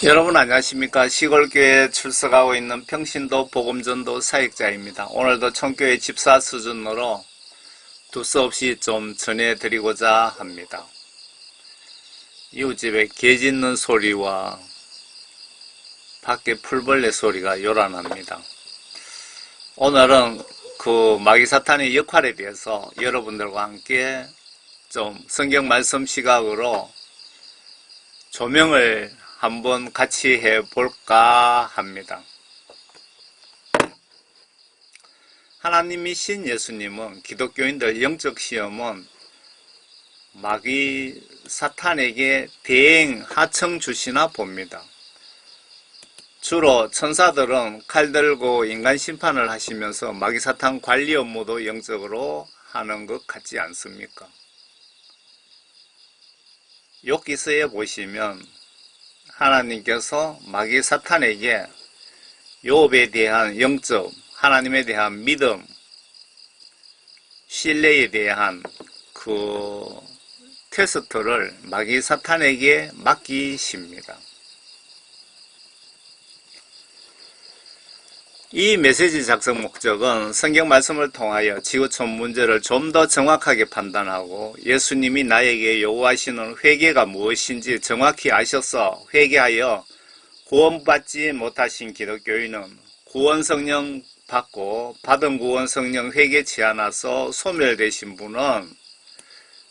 여러분 안녕하십니까. 시골교회에 출석하고 있는 평신도 복음전도 사역자입니다. 오늘도 청교회 집사 수준으로 두서없이 좀 전해드리고자 합니다. 이웃집에 개 짖는 소리와 밖에 풀벌레 소리가 요란합니다. 오늘은 그 마귀사탄의 역할에 대해서 여러분들과 함께 좀 성경 말씀 시각으로 조명을 한번 같이 해볼까 합니다. 하나님이신 예수님은 기독교인들 영적 시험은 마귀 사탄에게 대행 하청 주시나 봅니다. 주로 천사들은 칼 들고 인간 심판을 하시면서 마귀 사탄 관리 업무도 영적으로 하는 것 같지 않습니까? 욥기서에 보시면 하나님께서 마귀 사탄에게 욥에 대한 영적, 하나님에 대한 믿음, 신뢰에 대한 그 테스트를 마귀 사탄에게 맡기십니다. 이 메시지 작성 목적은 성경 말씀을 통하여 지구촌 문제를 좀 더 정확하게 판단하고 예수님이 나에게 요구하시는 회개가 무엇인지 정확히 아셔서 회개하여 구원받지 못하신 기독교인은 구원 성령 받고 받은 구원 성령 회개치 않아서 소멸되신 분은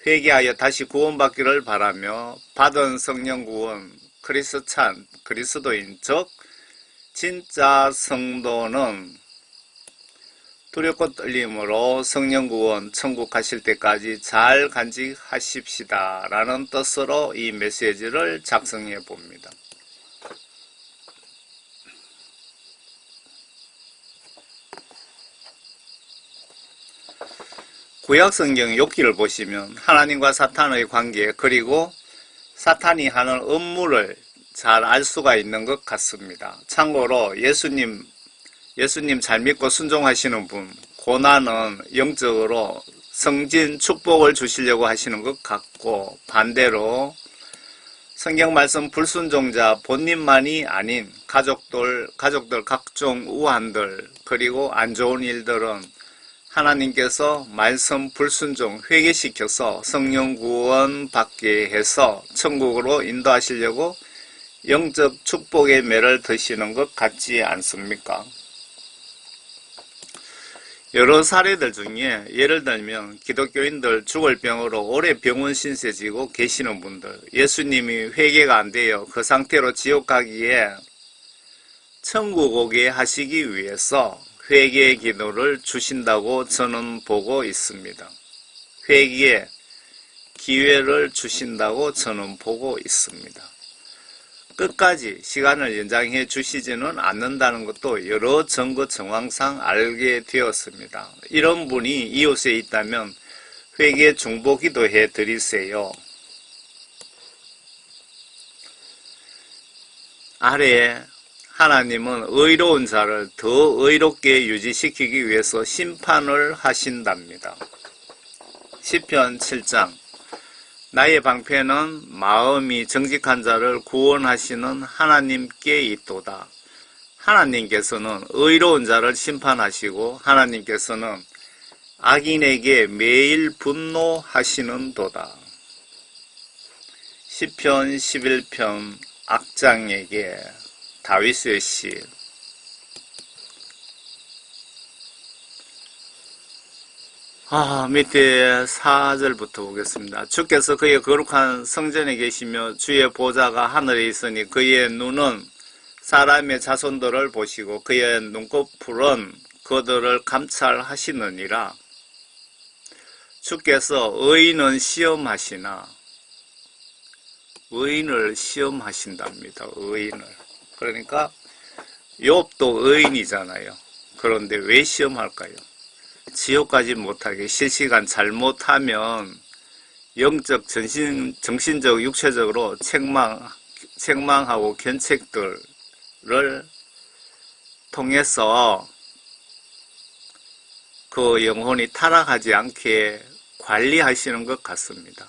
회개하여 다시 구원받기를 바라며 받은 성령 구원 크리스찬 그리스도인 즉 진짜 성도는 두렵고 떨림으로 성령 구원 천국 가실 때까지 잘 간직하십시다 라는 뜻으로 이 메시지를 작성해 봅니다. 구약 성경 욥기를 보시면 하나님과 사탄의 관계 그리고 사탄이 하는 업무를 잘 알 수가 있는 것 같습니다. 참고로 예수님 잘 믿고 순종하시는 분, 고난은 영적으로 성진 축복을 주시려고 하시는 것 같고 반대로 성경 말씀 불순종자 본인만이 아닌 가족들 각종 우환들 그리고 안 좋은 일들은 하나님께서 말씀 불순종 회개시켜서 성령 구원 받게 해서 천국으로 인도하시려고 영적 축복의 매를 드시는 것 같지 않습니까? 여러 사례들 중에 예를 들면 기독교인들 죽을 병으로 오래 병원 신세 지고 계시는 분들 예수님이 회개가 안 돼요. 그 상태로 지옥 가기에 천국 오게 하시기 위해서 회개의 기도를 주신다고 저는 보고 있습니다. 회개의 기회를 주신다고 저는 보고 있습니다. 끝까지 시간을 연장해 주시지는 않는다는 것도 여러 증거 정황상 알게 되었습니다. 이런 분이 이웃에 있다면 회개 중보 기도해 드리세요. 아래에 하나님은 의로운 자를 더 의롭게 유지시키기 위해서 심판을 하신답니다. 시편 7장 나의 방패는 마음이 정직한 자를 구원하시는 하나님께 있도다. 하나님께서는 의로운 자를 심판하시고 하나님께서는 악인에게 매일 분노하시는도다. 시편 11편 악장에게 다윗의 시 밑에 4절부터 보겠습니다. 주께서 그의 거룩한 성전에 계시며 주의 보좌가 하늘에 있으니 그의 눈은 사람의 자손들을 보시고 그의 눈꺼풀은 그들을 감찰하시느니라. 주께서 의인은 시험하시나 의인을 시험하신답니다. 의인을. 그러니까 욥도 의인이잖아요. 그런데 왜 시험할까요? 지옥까지 못하게 실시간 잘못하면 영적, 정신적, 육체적으로 책망하고 견책들을 통해서 그 영혼이 타락하지 않게 관리하시는 것 같습니다.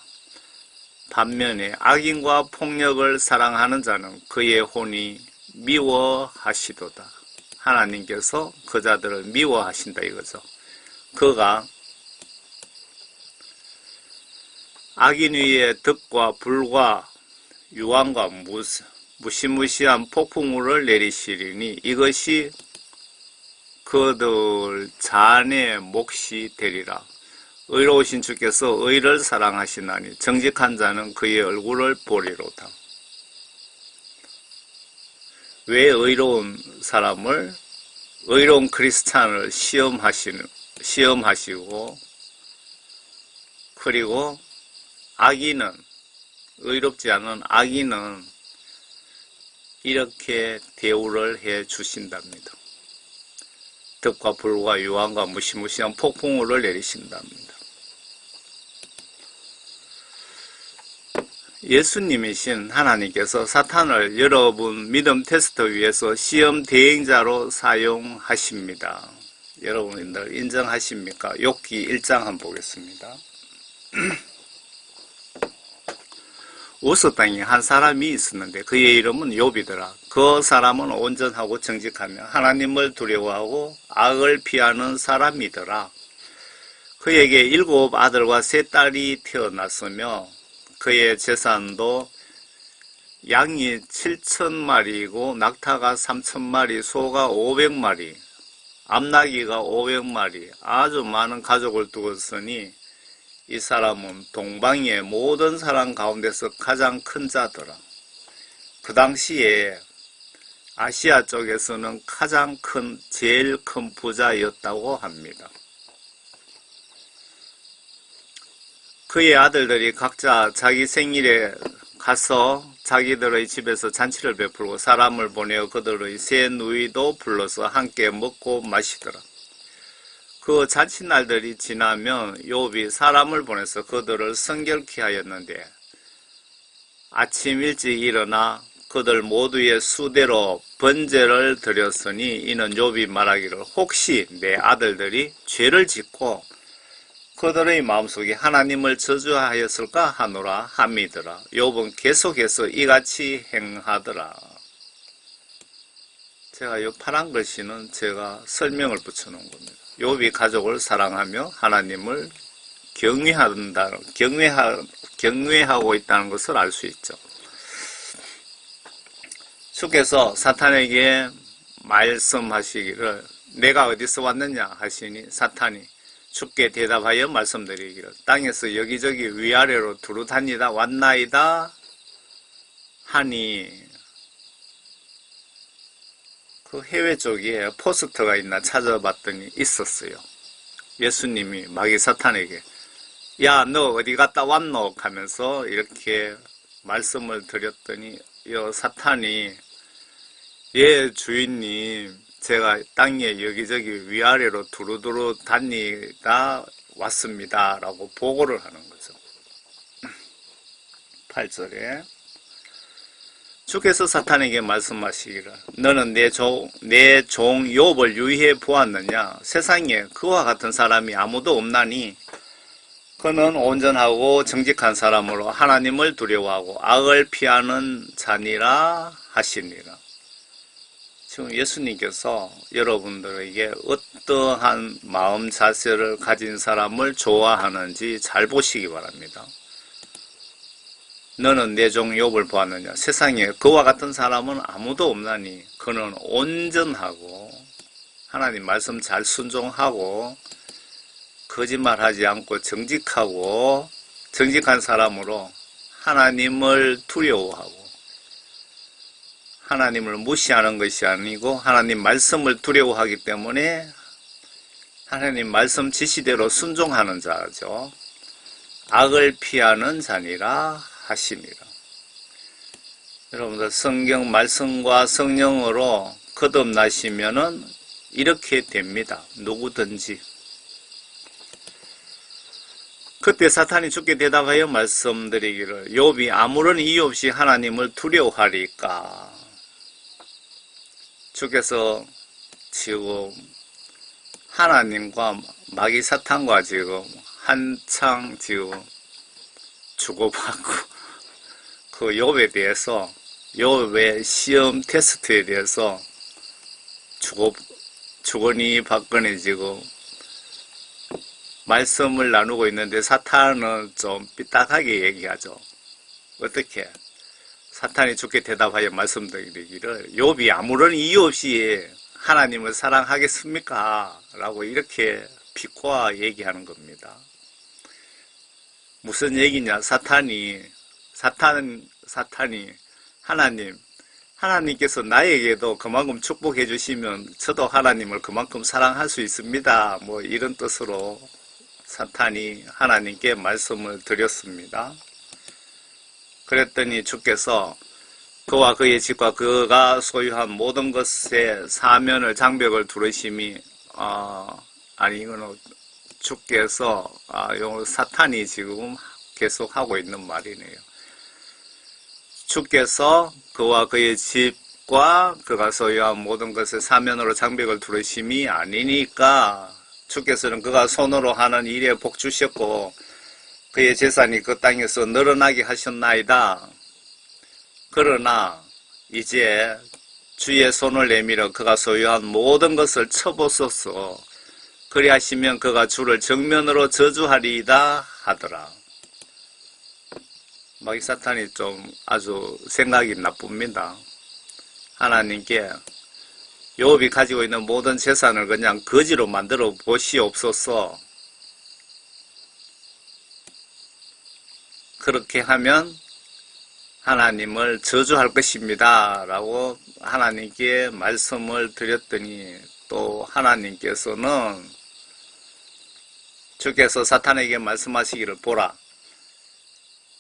반면에 악인과 폭력을 사랑하는 자는 그의 혼이 미워하시도다. 하나님께서 그 자들을 미워하신다 이거죠. 그가 악인 위에 득과 불과 유황과 무시무시한 폭풍우를 내리시리니 이것이 그들 잔의 몫이 되리라. 의로우신 주께서 의를 사랑하시나니 정직한 자는 그의 얼굴을 보리로다. 왜 의로운 사람을, 의로운 크리스찬을 시험하시고, 그리고 악인은, 의롭지 않은 악인은 이렇게 대우를 해 주신답니다. 득과 불과 유황과 무시무시한 폭풍우를 내리신답니다. 예수님이신 하나님께서 사탄을 여러분 믿음 테스트 위해서 시험 대행자로 사용하십니다. 여러분들 인정하십니까? 욥기 1장 한번 보겠습니다. 우스 땅에 한 사람이 있었는데 그의 이름은 욥이더라. 그 사람은 온전하고 정직하며 하나님을 두려워하고 악을 피하는 사람이더라. 그에게 7 아들과 3 딸이 태어났으며 그의 재산도 양이 7,000마리이고 낙타가 3,000마리, 소가 500마리, 암나귀가 500마리, 아주 많은 가족을 두었으니 이 사람은 동방의 모든 사람 가운데서 가장 큰 자더라. 그 당시에 아시아 쪽에서는 가장 제일 큰 부자였다고 합니다. 그의 아들들이 각자 자기 생일에 가서 자기들의 집에서 잔치를 베풀고 사람을 보내어 그들의 새 누이도 불러서 함께 먹고 마시더라. 그 잔치날들이 지나면 욥이 사람을 보내서 그들을 성결케 하였는데 아침 일찍 일어나 그들 모두의 수대로 번제를 드렸으니 이는 욥이 말하기를 혹시 내 아들들이 죄를 짓고 그들의 마음속에 하나님을 저주하였을까 하노라 함이더라. 욥은 계속해서 이같이 행하더라. 제가 이 파란 글씨는 제가 설명을 붙여놓은 겁니다. 욥이 가족을 사랑하며 하나님을 경외하고 있다는 것을 알 수 있죠. 주께서 사탄에게 말씀하시기를 내가 어디서 왔느냐 하시니 사탄이 주께 대답하여 말씀드리기를 땅에서 여기저기 위아래로 두루 다니다 왔나이다 하니 그 해외 쪽에 포스터가 있나 찾아봤더니 있었어요. 예수님이 마귀 사탄에게 야, 너 어디 갔다 왔노? 하면서 이렇게 말씀을 드렸더니 사탄이 예 주인님 제가 땅에 여기저기 위아래로 두루두루 다니다 왔습니다 라고 보고를 하는 거죠. 8절에 주께서 사탄에게 말씀하시기를 너는 내 종 욥을 유의해 보았느냐? 세상에 그와 같은 사람이 아무도 없나니 그는 온전하고 정직한 사람으로 하나님을 두려워하고 악을 피하는 자니라 하시니라. 지금 예수님께서 여러분들에게 어떠한 마음 자세를 가진 사람을 좋아하는지 잘 보시기 바랍니다. 너는 내 종 욥을 보았느냐? 세상에 그와 같은 사람은 아무도 없나니 그는 온전하고 하나님 말씀 잘 순종하고 거짓말하지 않고 정직한 사람으로 하나님을 두려워하고 하나님을 무시하는 것이 아니고 하나님 말씀을 두려워하기 때문에 하나님 말씀 지시대로 순종하는 자죠. 악을 피하는 자니라 하시니라. 여러분들 성경 말씀과 성령으로 거듭나시면은 이렇게 됩니다. 누구든지. 그때 사탄이 주께 대답하여 말씀드리기를 욥이 아무런 이유 없이 하나님을 두려워하리까. 주께서 지금 하나님과 마귀 사탄과 지금 한창 지금 주고받고 그 욥에 대해서, 욥의 시험 테스트에 대해서 주거니 받거니 지금 말씀을 나누고 있는데, 사탄은 좀 삐딱하게 얘기하죠. 어떻게? 사탄이 좋게 대답하여 말씀드리기를, 욥이 아무런 이유 없이 하나님을 사랑하겠습니까? 라고 이렇게 비꼬아 얘기하는 겁니다. 무슨 얘기냐? 사탄이 하나님께서 나에게도 그만큼 축복해 주시면 저도 하나님을 그만큼 사랑할 수 있습니다. 뭐 이런 뜻으로 사탄이 하나님께 말씀을 드렸습니다. 그랬더니 주께서 그와 그의 집과 그가 소유한 모든 것에 사면을 장벽을 두르심이 이거는 주께서 사탄이 지금 계속 하고 있는 말이네요. 주께서 그와 그의 집과 그가 소유한 모든 것에 사면으로 장벽을 두르심이 아니니까, 주께서는 그가 손으로 하는 일에 복 주셨고 그의 재산이 그 땅에서 늘어나게 하셨나이다. 그러나 이제 주의 손을 내밀어 그가 소유한 모든 것을 쳐보소서. 그리하시면 그가 주를 정면으로 저주하리이다 하더라. 마귀 사탄이 좀 아주 생각이 나쁩니다. 하나님께 욥이 가지고 있는 모든 재산을 그냥 거지로 만들어 보시옵소서. 그렇게 하면 하나님을 저주할 것입니다. 라고 하나님께 말씀을 드렸더니, 또 하나님께서는 주께서 사탄에게 말씀하시기를, 보라,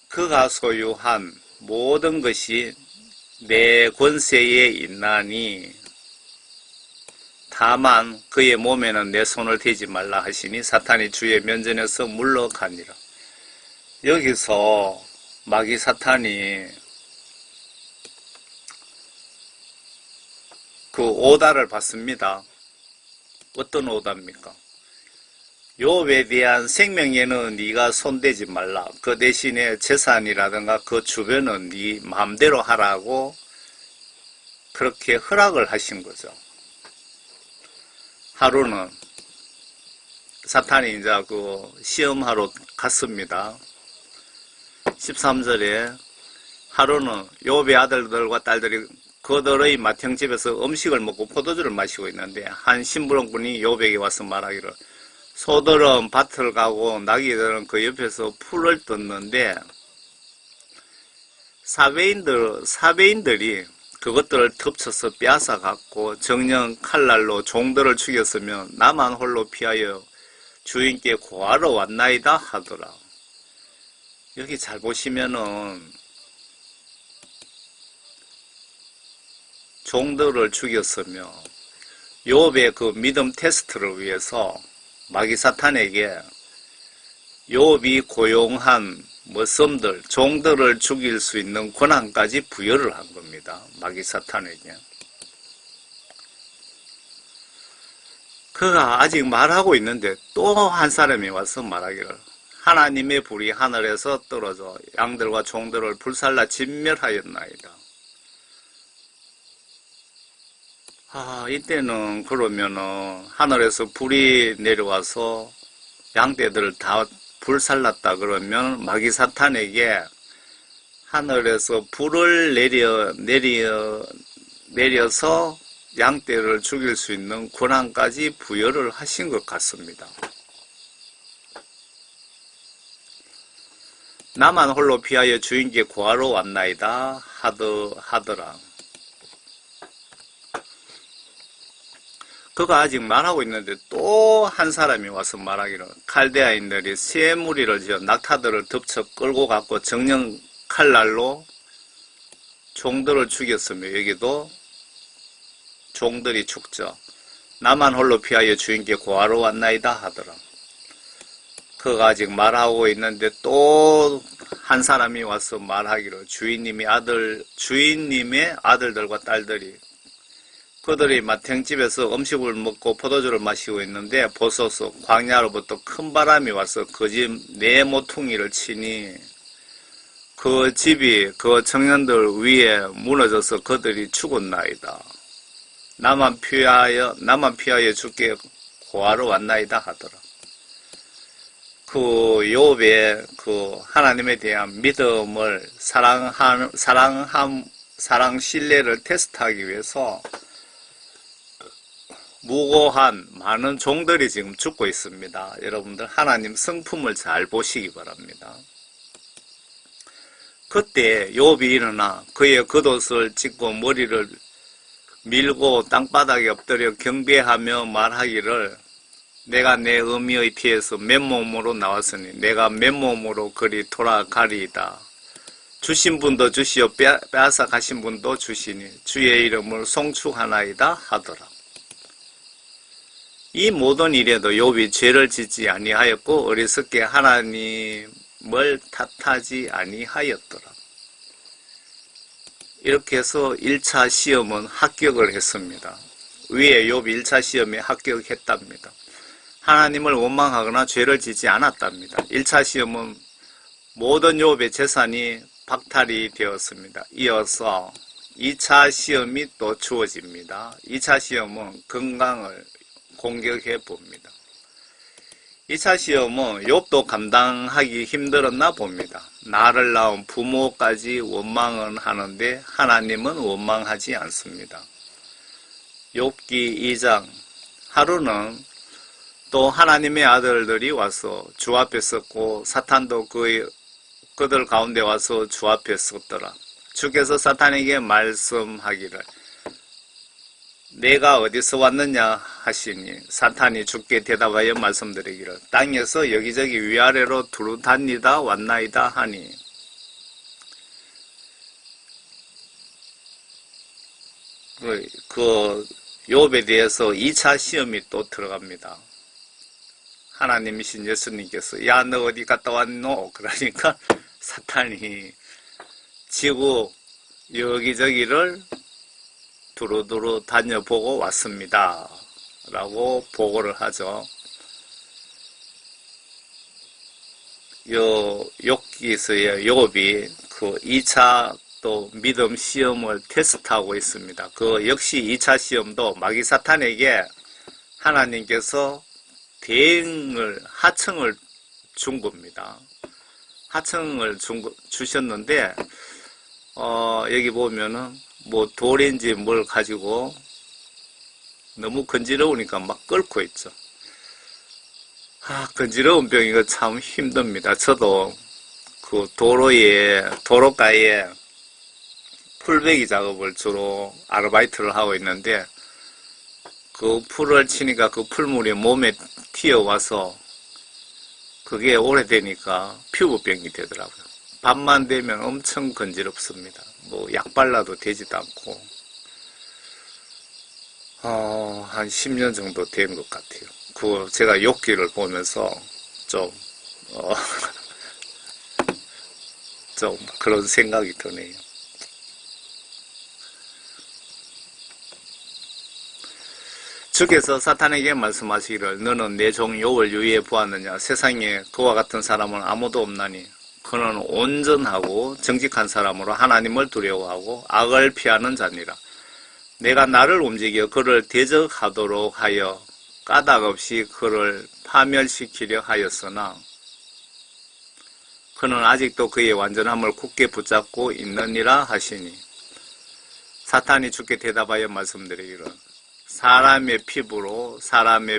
그가 소유한 모든 것이 내 권세에 있나니 다만 그의 몸에는 내 손을 대지 말라 하시니 사탄이 주의 면전에서 물러가니라. 여기서 마귀 사탄이 그 오다를 받습니다. 어떤 오다입니까? 욥에 대한 생명에는 네가 손대지 말라. 그 대신에 재산이라든가 그 주변은 네 마음대로 하라고 그렇게 허락을 하신 거죠. 하루는 사탄이 이제 그 시험하러 갔습니다. 13절에 하루는 욥의 아들들과 딸들이 그들의 맏형집에서 음식을 먹고 포도주를 마시고 있는데, 한 심부름꾼이 욥에게 와서 말하기를, 소들은 밭을 가고 나귀들은 그 옆에서 풀을 뜯는데 사베인들이 그것들을 덮쳐서 빼앗아 갖고 정령 칼날로 종들을 죽였으면 나만 홀로 피하여 주인께 고하러 왔나이다 하더라. 여기 잘 보시면은 종들을 죽였으며 욥의 그 믿음 테스트를 위해서 마귀 사탄에게 욥이 고용한 머슴들, 종들을 죽일 수 있는 권한까지 부여를 한 겁니다. 마귀 사탄에게. 그가 아직 말하고 있는데 또 한 사람이 와서 말하기를, 하나님의 불이 하늘에서 떨어져 양들과 종들을 불살라 진멸하였나이다. 이때는 그러면은 하늘에서 불이 내려와서 양떼들을 다 불살랐다 그러면 마귀 사탄에게 하늘에서 불을 내려서 양떼를 죽일 수 있는 권한까지 부여를 하신 것 같습니다. 나만 홀로 피하여 주인께 구하러 왔나이다 하더라. 그가 아직 말하고 있는데 또 한 사람이 와서 말하기를, 칼데아인들이 새 무리를 지어 낙타들을 덮쳐 끌고 갔고 정령 칼날로 종들을 죽였으며, 여기도 종들이 죽죠. 나만 홀로 피하여 주인께 구하러 왔나이다 하더라. 그가 아직 말하고 있는데 또 한 사람이 와서 말하기를, 주인님의 아들들과 딸들이 그들이 맏형집에서 음식을 먹고 포도주를 마시고 있는데 보소서, 광야로부터 큰 바람이 와서 그 집 네 모퉁이를 치니 그 집이 그 청년들 위에 무너져서 그들이 죽었나이다. 나만 피하여 죽게 고하러 왔나이다 하더라. 그 욥의 그 하나님에 대한 믿음을 사랑 신뢰를 테스트하기 위해서 무고한 많은 종들이 지금 죽고 있습니다. 여러분들 하나님 성품을 잘 보시기 바랍니다. 그때 욥이 일어나 그의 겉옷을 찢고 머리를 밀고 땅바닥에 엎드려 경배하며 말하기를 내가 내 어미의 피에서 맨몸으로 나왔으니 내가 맨몸으로 그리 돌아가리이다. 주신 분도 주시오 빼앗아 가신 분도 주시니 주의 이름을 송축하나이다 하더라. 이 모든 일에도 욥이 죄를 짓지 아니하였고 어리석게 하나님을 탓하지 아니하였더라. 이렇게 해서 1차 시험은 합격을 했습니다. 위에 욥이 1차 시험에 합격했답니다. 하나님을 원망하거나 죄를 짓지 않았답니다. 1차 시험은 모든 욥의 재산이 박탈이 되었습니다. 이어서 2차 시험이 또 주어집니다. 2차 시험은 건강을 공격해 봅니다. 2차 시험은 욥도 감당하기 힘들었나 봅니다. 나를 낳은 부모까지 원망은 하는데 하나님은 원망하지 않습니다. 욥기 2장 하루는 또 하나님의 아들들이 와서 주 앞에 섰고 사탄도 그들 가운데 와서 주 앞에 섰더라. 주께서 사탄에게 말씀하기를 내가 어디서 왔느냐 하시니 사탄이 주께 대답하여 말씀드리기를 땅에서 여기저기 위아래로 두루다니다 왔나이다 하니 그 욥에 대해서 2차 시험이 또 들어갑니다. 하나님이신 예수님께서 야 너 어디 갔다 왔노? 그러니까 사탄이 지구 여기저기를 두루두루 다녀보고 왔습니다. 라고 보고를 하죠. 욥기서의 욥이 그 2차 또 믿음 시험을 테스트하고 있습니다. 그 역시 2차 시험도 마귀 사탄에게 하나님께서 하청을 준 겁니다. 하청을 주셨는데, 여기 보면은, 뭐, 돌인지 뭘 가지고 너무 건지러우니까 막 끓고 있죠. 건지러운 병 이거 참 힘듭니다. 저도 그 도로가에 풀베기 작업을 주로 아르바이트를 하고 있는데, 그 풀을 치니까 그 풀물이 몸에 튀어와서 그게 오래되니까 피부병이 되더라고요. 밤만 되면 엄청 건지럽습니다. 뭐 약 발라도 되지도 않고 한 10년 정도 된 것 같아요. 그 제가 욥기를 보면서 좀 그런 생각이 드네요. 주께서 사탄에게 말씀하시기를 너는 내 종 욥을 유의해 보았느냐. 세상에 그와 같은 사람은 아무도 없나니 그는 온전하고 정직한 사람으로 하나님을 두려워하고 악을 피하는 자니라. 내가 나를 움직여 그를 대적하도록 하여 까닭없이 그를 파멸시키려 하였으나 그는 아직도 그의 완전함을 굳게 붙잡고 있느니라 하시니 사탄이 주께 대답하여 말씀드리기를 사람의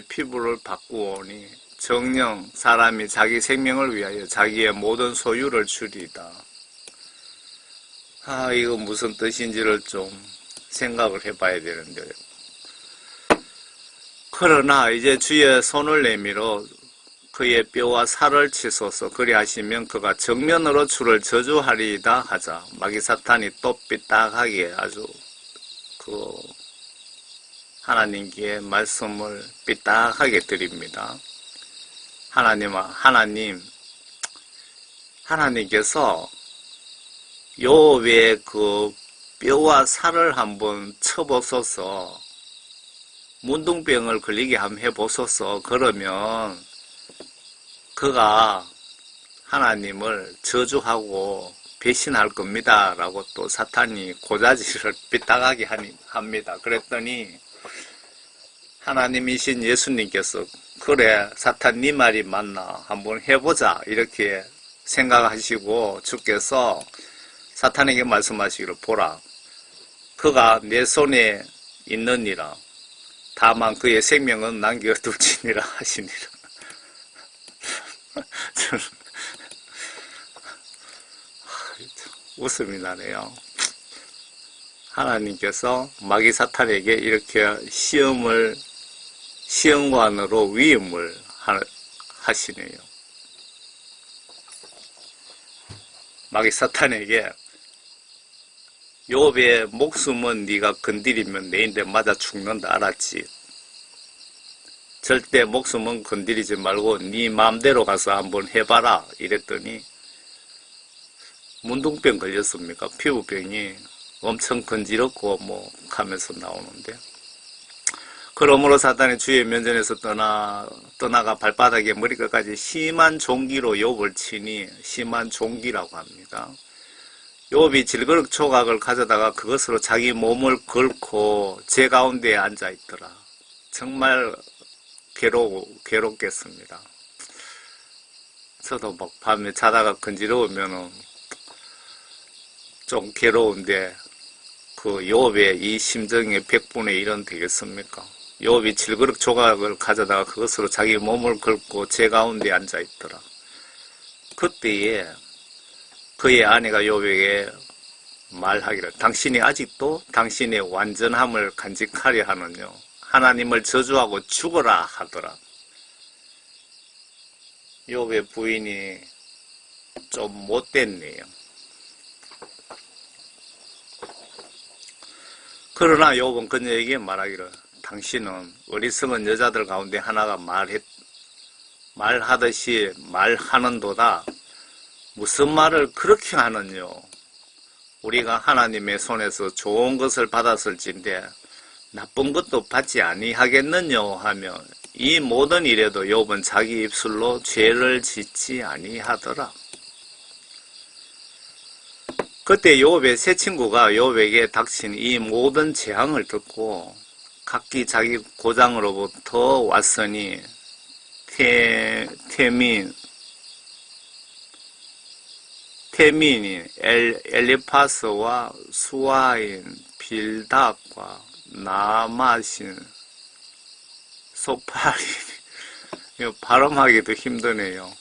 피부를 바꾸오니 정녕 사람이 자기 생명을 위하여 자기의 모든 소유를 주리이다. 이거 무슨 뜻인지를 좀 생각을 해봐야 되는데 그러나 이제 주의 손을 내밀어 그의 뼈와 살을 치소서 그리하시면 그가 정면으로 주를 저주하리이다 하자. 마귀 사탄이 또 삐딱하게 아주 하나님께 말씀을 삐딱하게 드립니다. 하나님께서 욥의 그 뼈와 살을 한번 쳐보소서, 문둥병을 걸리게 한번 해보소서. 그러면 그가 하나님을 저주하고 배신할 겁니다 라고 또 사탄이 고자질을 삐딱하게 합니다. 그랬더니 하나님이신 예수님께서 그래 사탄 네 말이 맞나 한번 해보자 이렇게 생각하시고 주께서 사탄에게 말씀하시기를 보라 그가 내 손에 있느니라 다만 그의 생명은 남겨둘지니라 하시니라. 웃음이 나네요. 하나님께서 마귀 사탄에게 이렇게 시험관으로 위임을 하시네요. 마귀 사탄에게 욥의 목숨은 네가 건드리면 내인데 맞아 죽는다 알았지? 절대 목숨은 건드리지 말고 네 마음대로 가서 한번 해봐라 이랬더니 문둥병 걸렸습니까? 피부병이 엄청 건지럽고 뭐 하면서 나오는데 그러므로 사탄이 주의 면전에서 떠나가 발바닥에 머리끝까지 심한 종기로 욥을 치니 심한 종기라고 합니다. 욥이 질그릇 조각을 가져다가 그것으로 자기 몸을 걸고 제 가운데에 앉아있더라. 정말 괴롭겠습니다. 저도 막 밤에 자다가 건지러우면은 좀 괴로운데 그 욥의 이 심정의 100분의 1은 되겠습니까? 욥이 질그릇 조각을 가져다가 그것으로 자기 몸을 걸고 제 가운데 앉아있더라. 그때에 그의 아내가 욥에게 말하기를 당신이 아직도 당신의 완전함을 간직하려 하느뇨. 하나님을 저주하고 죽어라 하더라. 욥의 부인이 좀 못됐네요. 그러나 욥은 그녀에게 말하기를 당신은 어리석은 여자들 가운데 하나가 말하듯이 말하는도다. 무슨 말을 그렇게 하느뇨. 우리가 하나님의 손에서 좋은 것을 받았을진데 나쁜 것도 받지 아니하겠느뇨 하며 이 모든 일에도 욥은 자기 입술로 죄를 짓지 아니하더라. 그때 욥의 세 친구가 욥에게 닥친 이 모든 재앙을 듣고 각기 자기 고장으로부터 왔으니 테민이 엘리파스와 수아인 빌닷과 나마신 소파린 발음하기도 힘드네요.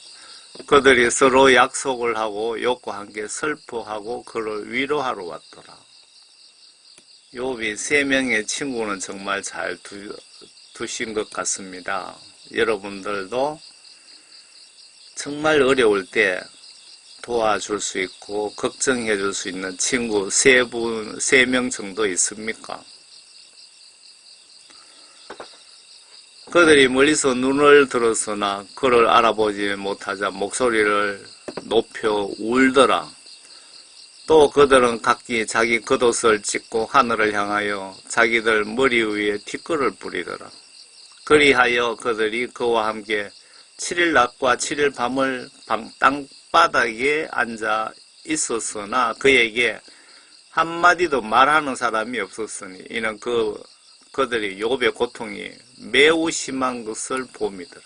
그들이 서로 약속을 하고 욥과 함께 슬퍼하고 그를 위로하러 왔더라. 욥이 3명의 친구는 정말 잘 두신 것 같습니다. 여러분들도 정말 어려울 때 도와줄 수 있고 걱정해 줄 수 있는 친구 3명 정도 있습니까? 그들이 멀리서 눈을 들었으나 그를 알아보지 못하자 목소리를 높여 울더라. 또 그들은 각기 자기 겉옷을 찢고 하늘을 향하여 자기들 머리 위에 티끌을 뿌리더라. 그리하여 그들이 그와 함께 7일 낮과 7일 밤을 땅바닥에 앉아 있었으나 그에게 한마디도 말하는 사람이 없었으니 이는 그들이 욥의 고통이 매우 심한 것을 봄이더라.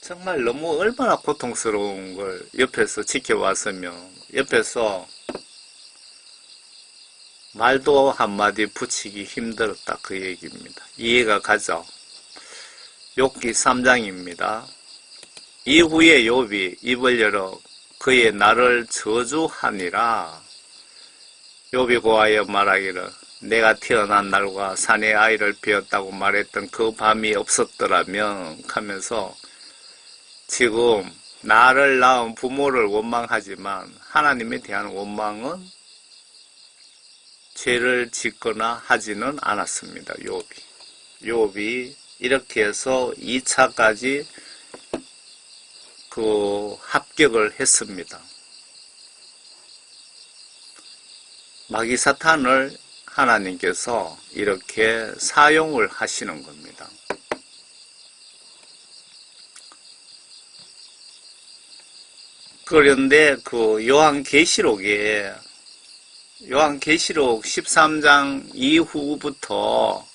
정말 너무 얼마나 고통스러운 걸 옆에서 지켜왔으면 옆에서 말도 한마디 붙이기 힘들었다 그 얘기입니다. 이해가 가죠? 욥기 3장입니다. 이후에 욥이 입을 열어 그의 나를 저주하니라. 욥이 고하여 말하기를 내가 태어난 날과 사내 아이를 베었다고 말했던 그 밤이 없었더라면 하면서 지금 나를 낳은 부모를 원망하지만 하나님에 대한 원망은 죄를 짓거나 하지는 않았습니다. 욥이 이렇게 해서 2차까지 합격을 했습니다. 마귀 사탄을 하나님께서 이렇게 사용을 하시는 겁니다. 그런데 그 요한계시록 13장 이후부터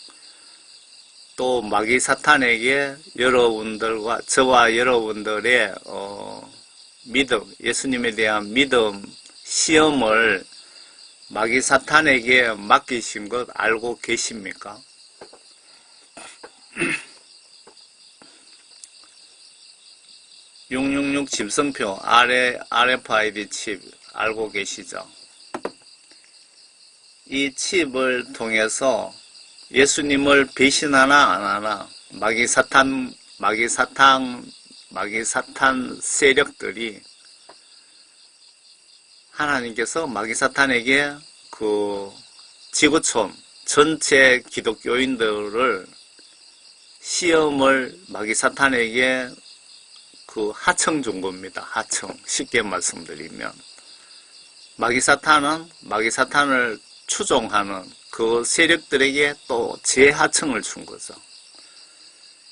또 마귀 사탄에게 여러분들과 저와 여러분들의 믿음, 예수님에 대한 믿음 시험을 마귀 사탄에게 맡기신 것 알고 계십니까? 666 짐승표 RFID 칩 알고 계시죠? 이 칩을 통해서 예수님을 배신하나 안 하나 마귀 사탄 세력들이 하나님께서 마귀 사탄에게 그 지구촌 전체 기독교인들을 시험을 마귀 사탄에게 그 하청 준 겁니다. 하청. 쉽게 말씀드리면 마귀 사탄을 추종하는 그 세력들에게 또 재하청을 준 거죠.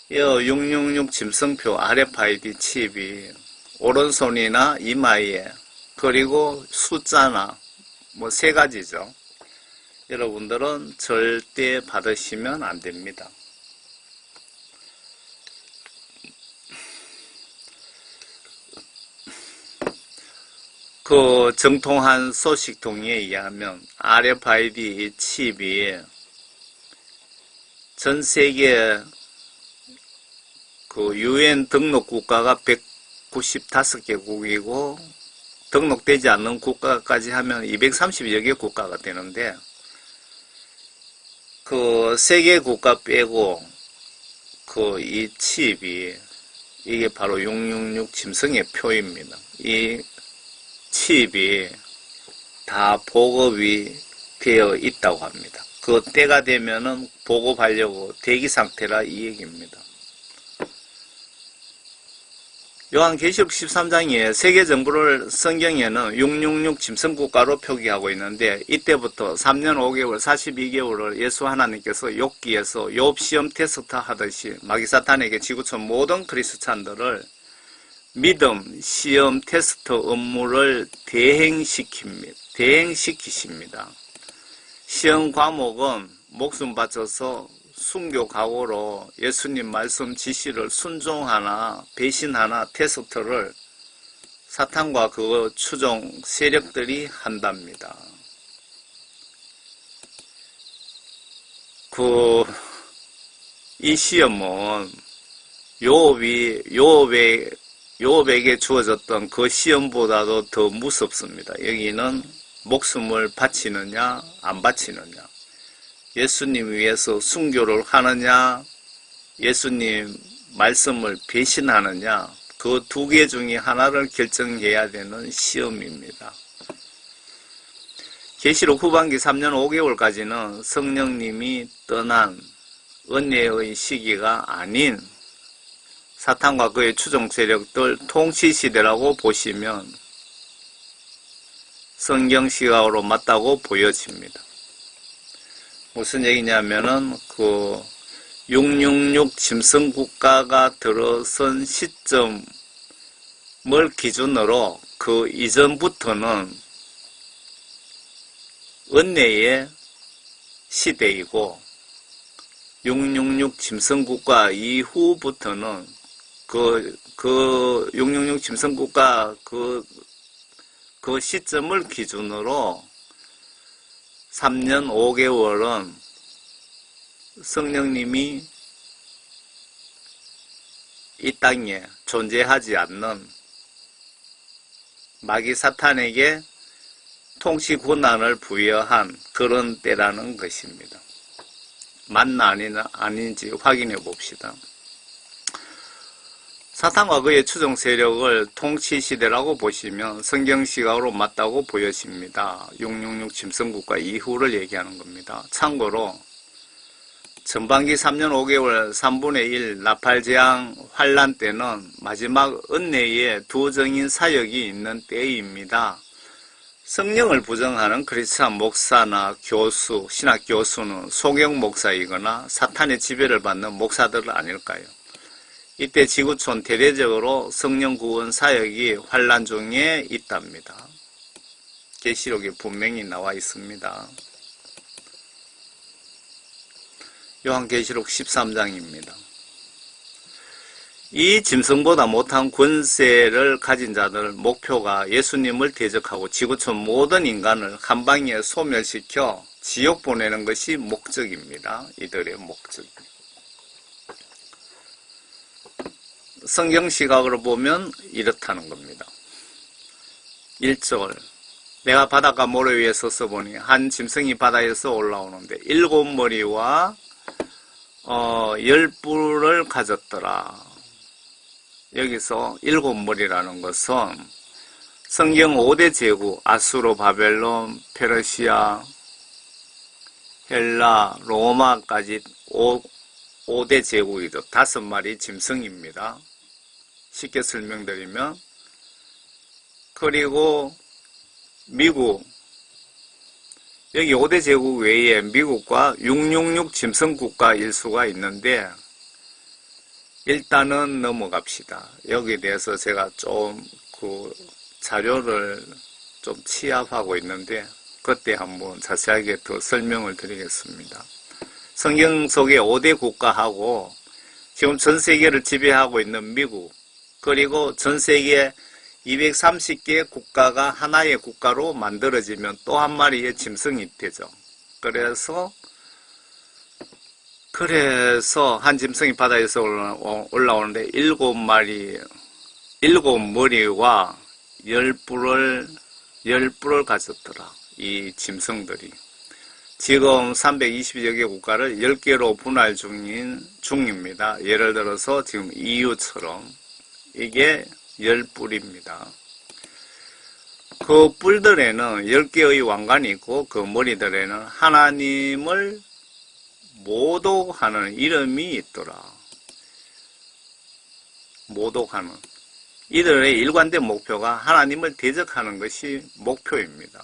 이 666 짐승표 RFID 칩이 오른손이나 이마에 그리고 숫자나 뭐 세 가지죠. 여러분들은 절대 받으시면 안 됩니다. 그 정통한 소식통에 의하면 RFID 칩이 전 세계 그 UN 등록 국가가 195개국이고 등록되지 않는 국가까지 하면 230여 개 국가가 되는데 그 세계 국가 빼고 그 이 칩이 이게 바로 666 짐승의 표입니다. 이 칩이 다 보급이 되어 있다고 합니다. 그 때가 되면은 보급하려고 대기 상태라 이 얘기입니다. 요한계시록 13장에 세계정부를 성경에는 666 짐승국가로 표기하고 있는데 이때부터 3년 5개월 42개월을 예수 하나님께서 욥기에서 욥시험 테스트 하듯이 마귀사탄에게 지구촌 모든 그리스찬들을 믿음, 시험, 테스트 업무를 대행시키십니다. 시험 과목은 목숨 바쳐서 순교 각오로 예수님 말씀 지시를 순종하나 배신하나 테스트를 사탄과 그 추종 세력들이 한답니다. 이 시험은 요업에게 주어졌던 그 시험보다도 더 무섭습니다. 여기는 목숨을 바치느냐 안 바치느냐, 예수님 위해서 순교를 하느냐 예수님 말씀을 배신하느냐, 그 두 개 중에 하나를 결정해야 되는 시험입니다. 계시록 후반기 3년 5개월까지는 성령님이 떠난 은혜의 시기가 아닌 사탄과 그의 추종 세력들 통치시대라고 보시면 성경 시각으로 맞다고 보여집니다. 무슨 얘기냐면은 666 짐승 국가가 들어선 시점을 기준으로 그 이전부터는 은혜의 시대이고 666 짐승 국가 이후부터는 그 666 짐승 국가 그 시점을 기준으로 3년 5개월은 성령님이 이 땅에 존재하지 않는 마귀 사탄에게 통치 권한을 부여한 그런 때라는 것입니다. 맞나 아닌지 확인해 봅시다. 사탄과 그의 추종 세력을 통치 시대라고 보시면 성경 시각으로 맞다고 보여집니다. 666 짐승국가 이후를 얘기하는 겁니다. 참고로 전반기 3년 5개월 3분의 1 나팔재앙 환란 때는 마지막 은혜의 두 정인 사역이 있는 때입니다. 성령을 부정하는 크리스찬 목사나 교수, 신학 교수는 소경 목사이거나 사탄의 지배를 받는 목사들 아닐까요? 이때 지구촌 대대적으로 성령 구원 사역이 환란 중에 있답니다. 계시록에 분명히 나와 있습니다. 요한계시록 13장입니다. 이 짐승보다 못한 권세를 가진 자들 목표가 예수님을 대적하고 지구촌 모든 인간을 한 방에 소멸시켜 지옥 보내는 것이 목적입니다. 이들의 목적. 성경 시각으로 보면 이렇다는 겁니다. 1절 내가 바닷가 모래 위에 서서 보니 한 짐승이 바다에서 올라오는데 7머리와 10뿔을 가졌더라. 여기서 7머리라는 것은 성경 5대 제국 아수르, 바벨론, 페르시아, 헬라, 로마까지 5대 제국이죠. 5마리 짐승입니다. 쉽게 설명드리면 그리고 미국 여기 5대 제국 외에 미국과 666 짐승 국가 일수가 있는데 일단은 넘어갑시다. 여기에 대해서 제가 좀 그 자료를 좀 취합하고 있는데 그때 한번 자세하게 더 설명을 드리겠습니다. 성경 속의 5대 국가하고 지금 전 세계를 지배하고 있는 미국 그리고 전 세계 230개 국가가 하나의 국가로 만들어지면 또 한 마리의 짐승이 되죠. 그래서 한 짐승이 바다에서 올라오는데 7머리와 10뿔을 가졌더라. 이 짐승들이. 지금 320여 개 국가를 10개로 분할 중입니다. 예를 들어서 지금 EU처럼 이게 10뿔입니다. 그 뿔들에는 10개의 왕관이 있고 그 머리들에는 하나님을 모독하는 이름이 있더라. 모독하는. 이들의 일관된 목표가 하나님을 대적하는 것이 목표입니다.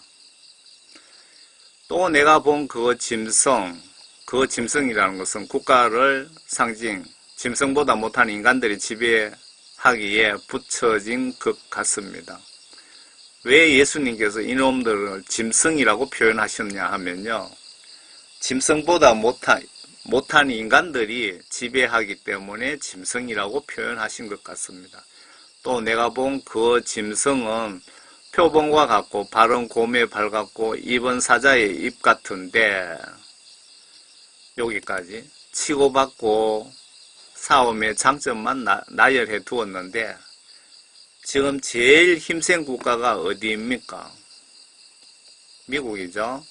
또 내가 본 그 짐승이라는 것은 국가를 짐승보다 못한 인간들이 지배하기에 붙여진 것 같습니다. 왜 예수님께서 이놈들을 짐승이라고 표현하셨냐 하면요. 짐승보다 못한 인간들이 지배하기 때문에 짐승이라고 표현하신 것 같습니다. 또 내가 본 그 짐승은 표범과 같고 발은 곰의 발 같고 입은 사자의 입 같은데 여기까지 치고받고 싸움의 장점만 나열해 두었는데 지금 제일 힘센 국가가 어디입니까? 미국이죠.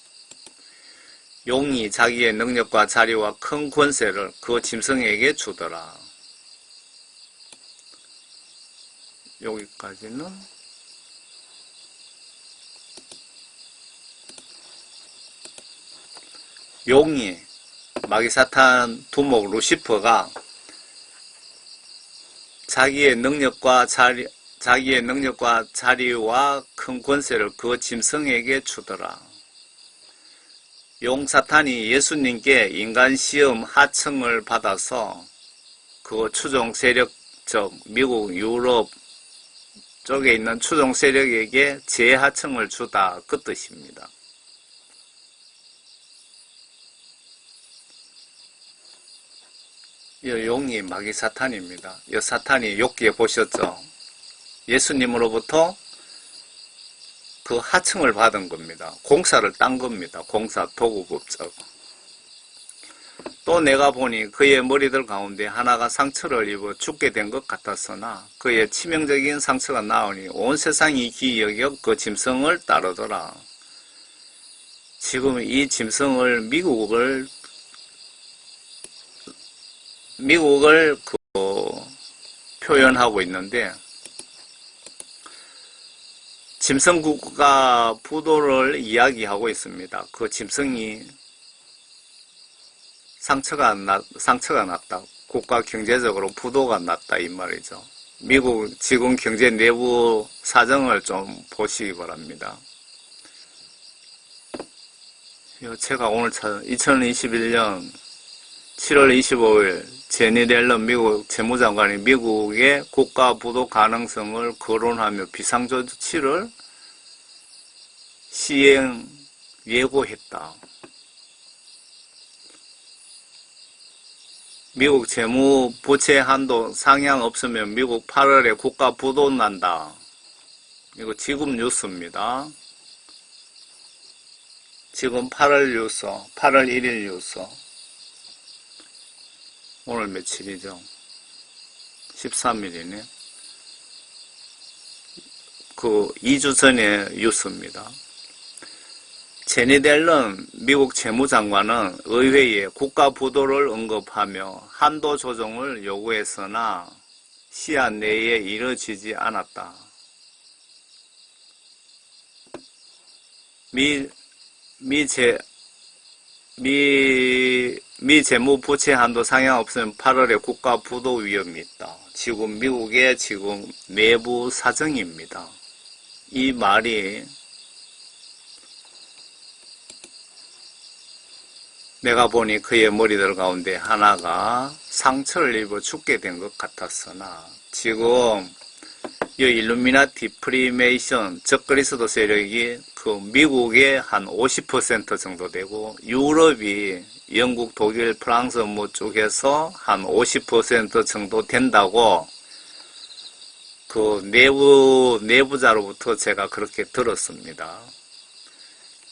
용이 자기의 능력과 자리와 큰 권세를 그 짐승에게 주더라. 여기까지는 용이 마귀사탄 두목 루시퍼가 자기의 능력과 자리와 큰 권세를 그 짐승에게 주더라. 용 사탄이 예수님께 인간 시험 하청을 받아서 그 추종 세력, 즉 미국, 유럽 쪽에 있는 추종 세력에게 재하청을 주다 그 뜻입니다. 이 용이 마귀 사탄입니다. 이 사탄이 욥기에 보셨죠? 예수님으로부터 그 하청을 받은 겁니다. 공사를 딴 겁니다. 공사 도구급적. 또 내가 보니 그의 머리들 가운데 하나가 상처를 입어 죽게 된 것 같았으나 그의 치명적인 상처가 나오니 온 세상이 기여겨 그 짐승을 따르더라. 지금 이 짐승을 미국을 표현하고 있는데 짐승국가 부도를 이야기하고 있습니다. 그 짐승이 상처가 났다. 국가 경제적으로 부도가 났다 이 말이죠. 미국 지금 경제 내부 사정을 좀 보시기 바랍니다. 제가 오늘 2021년 7월 25일 제닛 옐런 미국 재무장관이 미국의 국가 부도 가능성을 거론하며 비상조치를 시행 예고했다. 미국 재무 부채 한도 상향 없으면 미국 8월에 국가 부도 난다. 이거 지금 뉴스입니다. 지금 8월 뉴스, 8월 1일 뉴스. 오늘 며칠이죠? 13일이네. 그 2주 전에 뉴스입니다. 제닛 옐런 미국 재무장관은 의회에 국가 부도를 언급하며 한도 조정을 요구했으나 시한 내에 이뤄지지 않았다. 미 재무 부채 한도 상향 없으면 8월에 국가 부도 위험이 있다. 지금 미국의 지금 내부 사정입니다. 이 말이 내가 보니 그의 머리들 가운데 하나가 상처를 입어 죽게 된 것 같았으나 지금 이 일루미나티 프리메이션 적그리스도 세력이 그 미국의 한 50% 정도 되고 유럽이 영국, 독일, 프랑스 뭐 쪽에서 한 50% 정도 된다고 그 내부자로부터 제가 그렇게 들었습니다.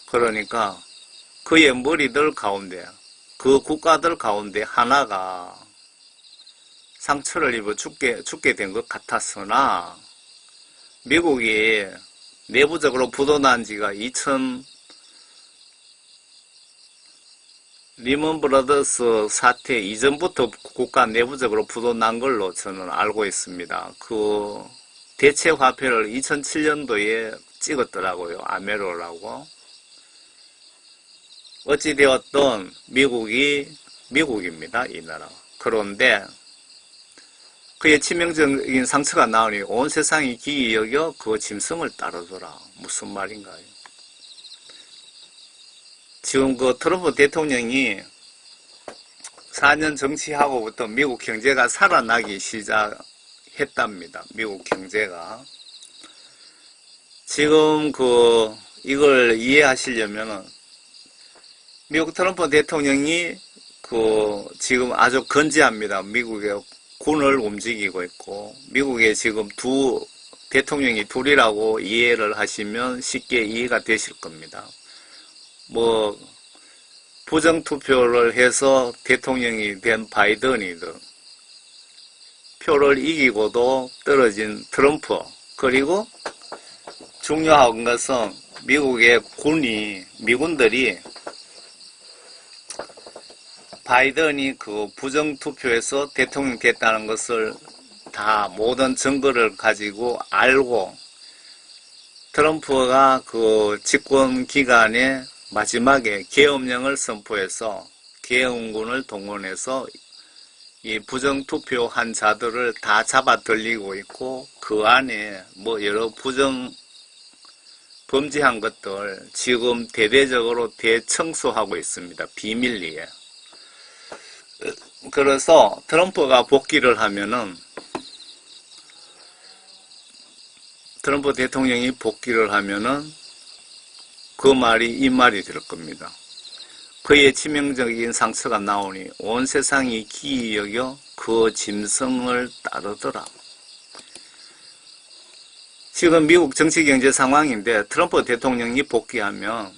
그러니까 그의 머리들 가운데 그 국가들 가운데 하나가 상처를 입어 죽게 된 것 같았으나 미국이 내부적으로 부도난 지가 리먼 브라더스 사태 이전부터 국가 내부적으로 부도난 걸로 저는 알고 있습니다. 그 대체 화폐를 2007년도에 찍었더라고요. 아메로라고. 어찌되었든 미국입니다. 이 나라. 그런데 그의 치명적인 상처가 나오니 온 세상이 기이 여겨 그 짐승을 따르더라. 무슨 말인가요? 지금 그 트럼프 대통령이 4년 정치하고부터 미국 경제가 살아나기 시작했답니다. 미국 경제가. 지금 이걸 이해하시려면은 미국 트럼프 대통령이 지금 아주 건재합니다. 미국의 군을 움직이고 있고, 미국에 지금 대통령이 둘이라고 이해를 하시면 쉽게 이해가 되실 겁니다. 부정투표를 해서 대통령이 된 바이든이든, 표를 이기고도 떨어진 트럼프, 그리고 중요한 것은 미국의 미군들이 바이든이 그 부정투표에서 대통령 됐다는 것을 다 모든 증거를 가지고 알고 트럼프가 그 집권 기간에 마지막에 계엄령을 선포해서 계엄군을 동원해서 이 부정투표한 자들을 다 잡아 들리고 있고 그 안에 여러 범죄한 것들 지금 대대적으로 대청소하고 있습니다. 비밀리에. 그래서 트럼프 대통령이 복귀를 하면은 이 말이 될 겁니다. 그의 치명적인 상처가 나오니 온 세상이 기이 여겨 그 짐승을 따르더라. 지금 미국 정치 경제 상황인데 트럼프 대통령이 복귀하면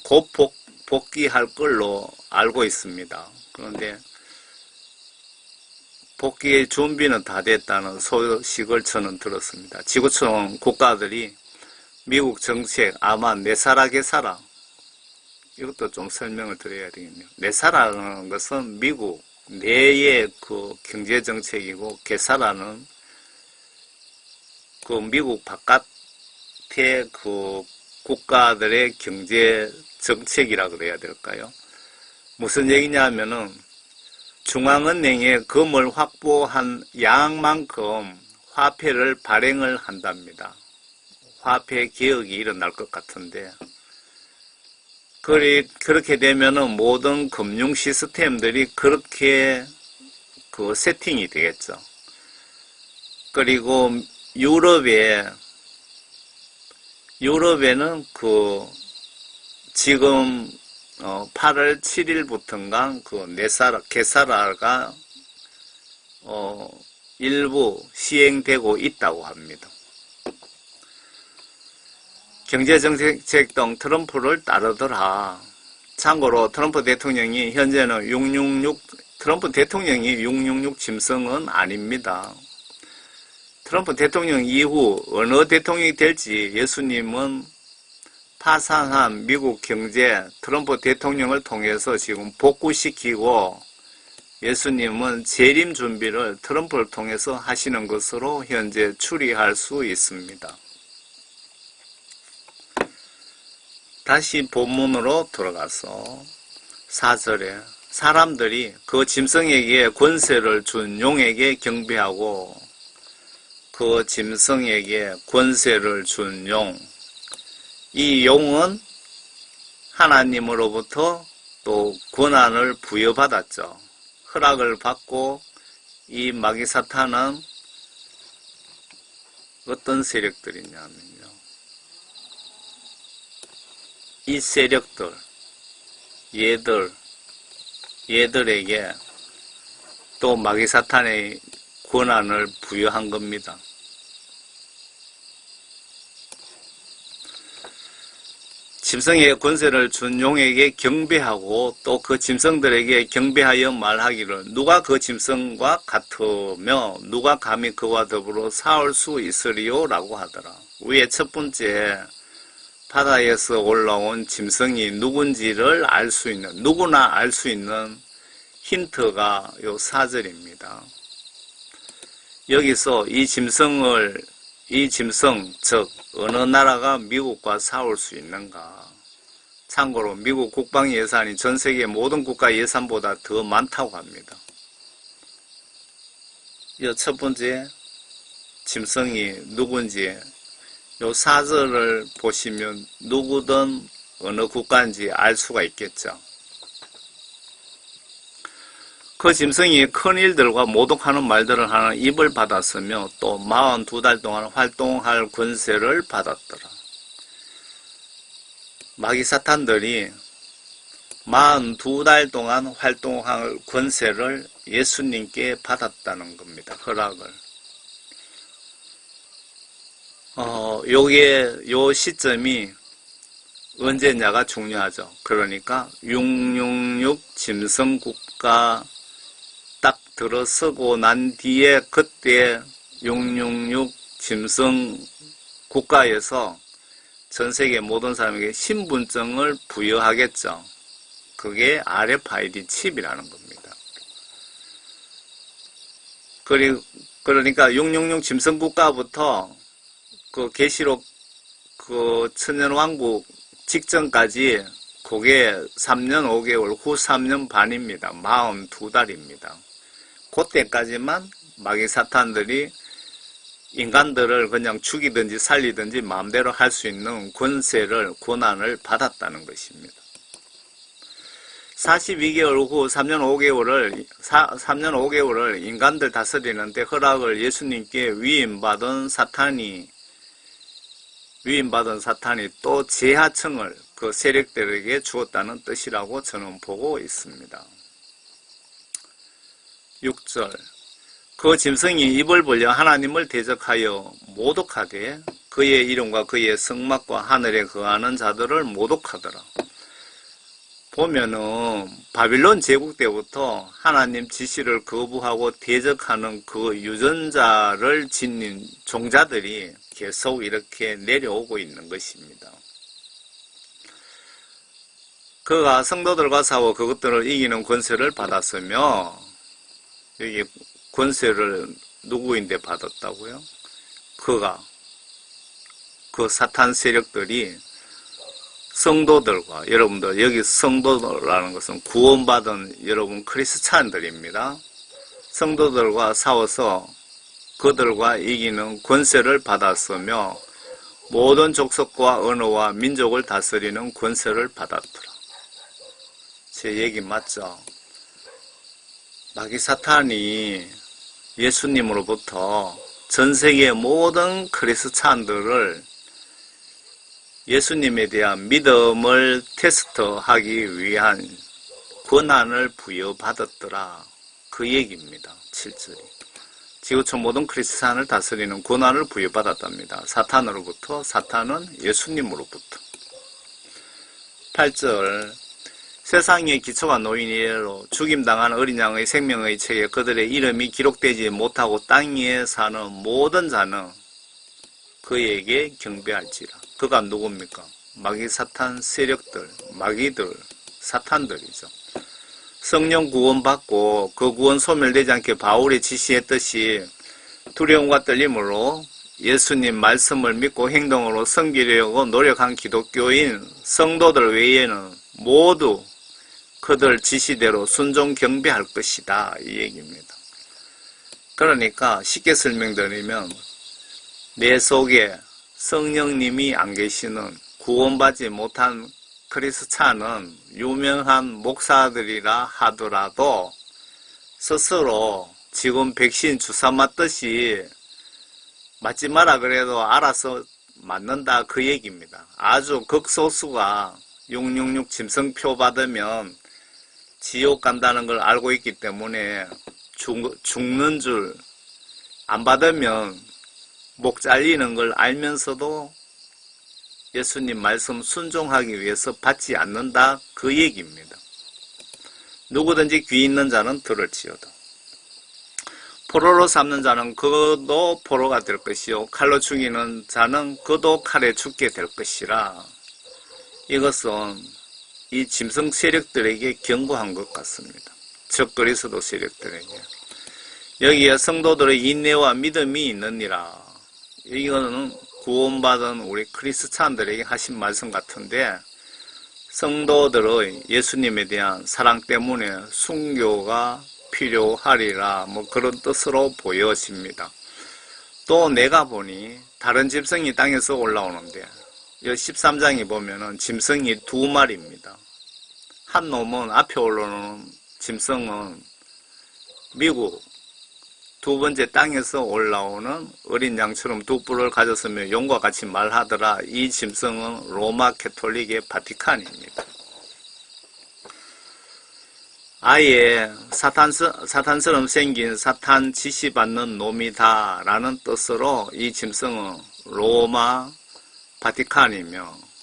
곧 복귀할 걸로 알고 있습니다. 그런데 복귀의 준비는 다 됐다는 소식을 저는 들었습니다. 지구촌 국가들이 미국 정책 아마 내사라 개사라 이것도 좀 설명을 드려야 되겠네요. 내사라는 것은 미국 내의 그 경제 정책이고 개사라는 그 미국 바깥의 그 국가들의 경제 정책이라 그래야 될까요? 무슨 얘기냐면은 중앙은행에 금을 확보한 양만큼 화폐를 발행을 한답니다. 화폐 개혁이 일어날 것 같은데 그렇게 되면은 모든 금융 시스템들이 그렇게 그 세팅이 되겠죠. 그리고 유럽에는 그 지금 8월 7일부터인가 그 게사라가 일부 시행되고 있다고 합니다. 경제정책 등 트럼프를 따르더라. 참고로 트럼프 대통령이 현재는 트럼프 대통령이 666 짐승은 아닙니다. 트럼프 대통령 이후 어느 대통령이 될지 예수님은 파산한 미국 경제 트럼프 대통령을 통해서 지금 복구시키고 예수님은 재림 준비를 트럼프를 통해서 하시는 것으로 현재 추리할 수 있습니다. 다시 본문으로 돌아가서 4절에 사람들이 그 짐승에게 권세를 준 용에게 경배하고 그 짐승에게 권세를 준 용, 이 용은 하나님으로부터 또 권한을 부여받았죠. 허락을 받고 이 마귀사탄은 어떤 세력들이냐면요. 이 세력들, 얘들에게 또 마귀사탄의 권한을 부여한 겁니다. 짐승에게 권세를 준 용에게 경배하고 또 그 짐승들에게 경배하여 말하기를 누가 그 짐승과 같으며 누가 감히 그와 더불어 싸울 수 있으리요? 라고 하더라. 위에 첫 번째 바다에서 올라온 짐승이 누군지를 알 수 있는, 누구나 알 수 있는 힌트가 요 4절입니다. 여기서 이 짐승, 즉 어느 나라가 미국과 싸울 수 있는가? 참고로 미국 국방 예산이 전 세계 모든 국가 예산보다 더 많다고 합니다. 이 첫 번째 짐승이 누군지 요 4절을 보시면 누구든 어느 국가인지 알 수가 있겠죠. 그 짐승이 큰 일들과 모독하는 말들을 하는 입을 받았으며 또 42달 동안 활동할 권세를 받았더라. 마귀사탄들이 42달 동안 활동할 권세를 예수님께 받았다는 겁니다. 허락을. 요 시점이 언제냐가 중요하죠. 그러니까 666 짐승국가 딱 들어서고 난 뒤에 그때 666 짐승 국가에서 전 세계 모든 사람에게 신분증을 부여하겠죠. 그게 RFID 칩이라는 겁니다. 그러니까 666 짐승 국가부터 그 계시록 그 천년왕국 직전까지 그게 3년 5개월 후 3년 반입니다. 42달입니다. 그때까지만 마귀사탄들이 인간들을 그냥 죽이든지 살리든지 마음대로 할 수 있는 권한을 받았다는 것입니다. 42개월 후 3년 5개월을 인간들 다스리는데 허락을 예수님께 위임받은 사탄이 또 제하층을 그 세력들에게 주었다는 뜻이라고 저는 보고 있습니다. 6절 그 짐승이 입을 벌려 하나님을 대적하여 모독하되 그의 이름과 그의 성막과 하늘에 거하는 자들을 모독하더라. 보면은 바빌론 제국 때부터 하나님 지시를 거부하고 대적하는 그 유전자를 지닌 종자들이 계속 이렇게 내려오고 있는 것입니다. 그가 성도들과 싸워 그것들을 이기는 권세를 받았으며 여기 권세를 누구인데 받았다고요? 그 사탄 세력들이 성도들과 여러분들 여기 성도라는 것은 구원받은 여러분 크리스찬들입니다. 성도들과 싸워서 그들과 이기는 권세를 받았으며 모든 족속과 언어와 민족을 다스리는 권세를 받았더라. 제 얘기 맞죠? 마귀 사탄이 예수님으로부터 전 세계의 모든 크리스찬들을 예수님에 대한 믿음을 테스트하기 위한 권한을 부여받았더라. 그 얘기입니다. 7절이. 지구촌 모든 크리스찬을 다스리는 권한을 부여받았답니다. 사탄으로부터, 사탄은 예수님으로부터. 8절. 세상의 기초가 놓인 이래로 죽임당한 어린 양의 생명의 책에 그들의 이름이 기록되지 못하고 땅 위에 사는 모든 자는 그에게 경배할지라. 그가 누굽니까? 마귀 사탄 세력들, 마귀들, 사탄들이죠. 성령 구원받고 그 구원 소멸되지 않게 바울이 지시했듯이 두려움과 떨림으로 예수님 말씀을 믿고 행동으로 섬기려고 노력한 기독교인 성도들 외에는 모두 그들 지시대로 순종 경배할 것이다. 이 얘기입니다. 그러니까 쉽게 설명드리면 내 속에 성령님이 안 계시는 구원받지 못한 크리스찬은 유명한 목사들이라 하더라도 스스로 지금 백신 주사 맞듯이 맞지 마라 그래도 알아서 맞는다 그 얘기입니다. 아주 극소수가 666 짐승표 받으면 지옥 간다는 걸 알고 있기 때문에 죽는 줄 안 받으면 목 잘리는 걸 알면서도 예수님 말씀 순종하기 위해서 받지 않는다 그 얘기입니다. 누구든지 귀 있는 자는 들을지어다. 포로로 삼는 자는 그도 포로가 될 것이요 칼로 죽이는 자는 그도 칼에 죽게 될 것이라. 이것은 이 짐승 세력들에게 경고한 것 같습니다. 즉 그리스도 세력들에게. 여기에 성도들의 인내와 믿음이 있느니라. 이거는 구원받은 우리 크리스찬들에게 하신 말씀 같은데 성도들의 예수님에 대한 사랑 때문에 순교가 필요하리라 뭐 그런 뜻으로 보여집니다. 또 내가 보니 다른 짐승이 땅에서 올라오는데 13장에 보면은 짐승이 두 마리입니다. 한 놈은 앞에 올라오는 짐승은 미국 두 번째 땅에서 올라오는 어린 양처럼 두 뿔을 가졌으며 용과 같이 말하더라. 이 짐승은 로마 캐톨릭의 바티칸입니다. 아예 사탄처럼 생긴 사탄 지시받는 놈이다 라는 뜻으로 이 짐승은 로마 바티칸이며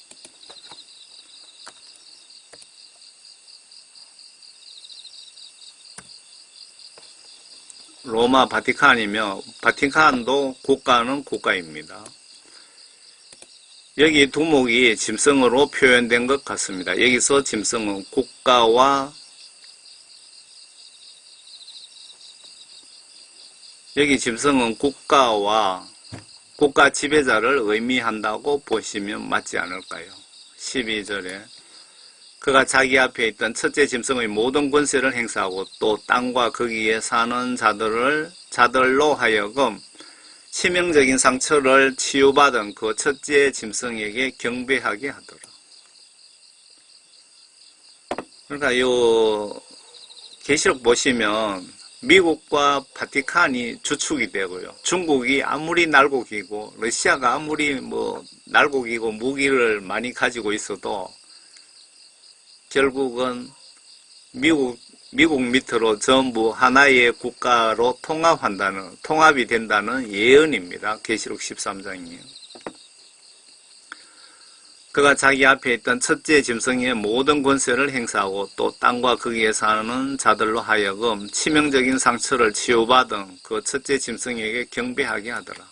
로마 바티칸이며 바티칸도 국가는 국가입니다. 여기 두목이 짐승으로 표현된 것 같습니다. 여기서 짐승은 국가와 여기 짐승은 국가와 국가 지배자를 의미한다고 보시면 맞지 않을까요? 12절에 그가 자기 앞에 있던 첫째 짐승의 모든 권세를 행사하고 또 땅과 거기에 사는 자들로 하여금 치명적인 상처를 치유받은 그 첫째 짐승에게 경배하게 하더라. 그러니까 이 계시록 보시면 미국과 바티칸이 주축이 되고요. 중국이 아무리 날고기고 러시아가 아무리 날고기고 무기를 많이 가지고 있어도 결국은 미국 밑으로 전부 하나의 국가로 통합이 된다는 예언입니다. 계시록 13장이에요. 그가 자기 앞에 있던 첫째 짐승의 모든 권세를 행사하고 또 땅과 거기에 사는 자들로 하여금 치명적인 상처를 치유받은 그 첫째 짐승에게 경배하게 하더라.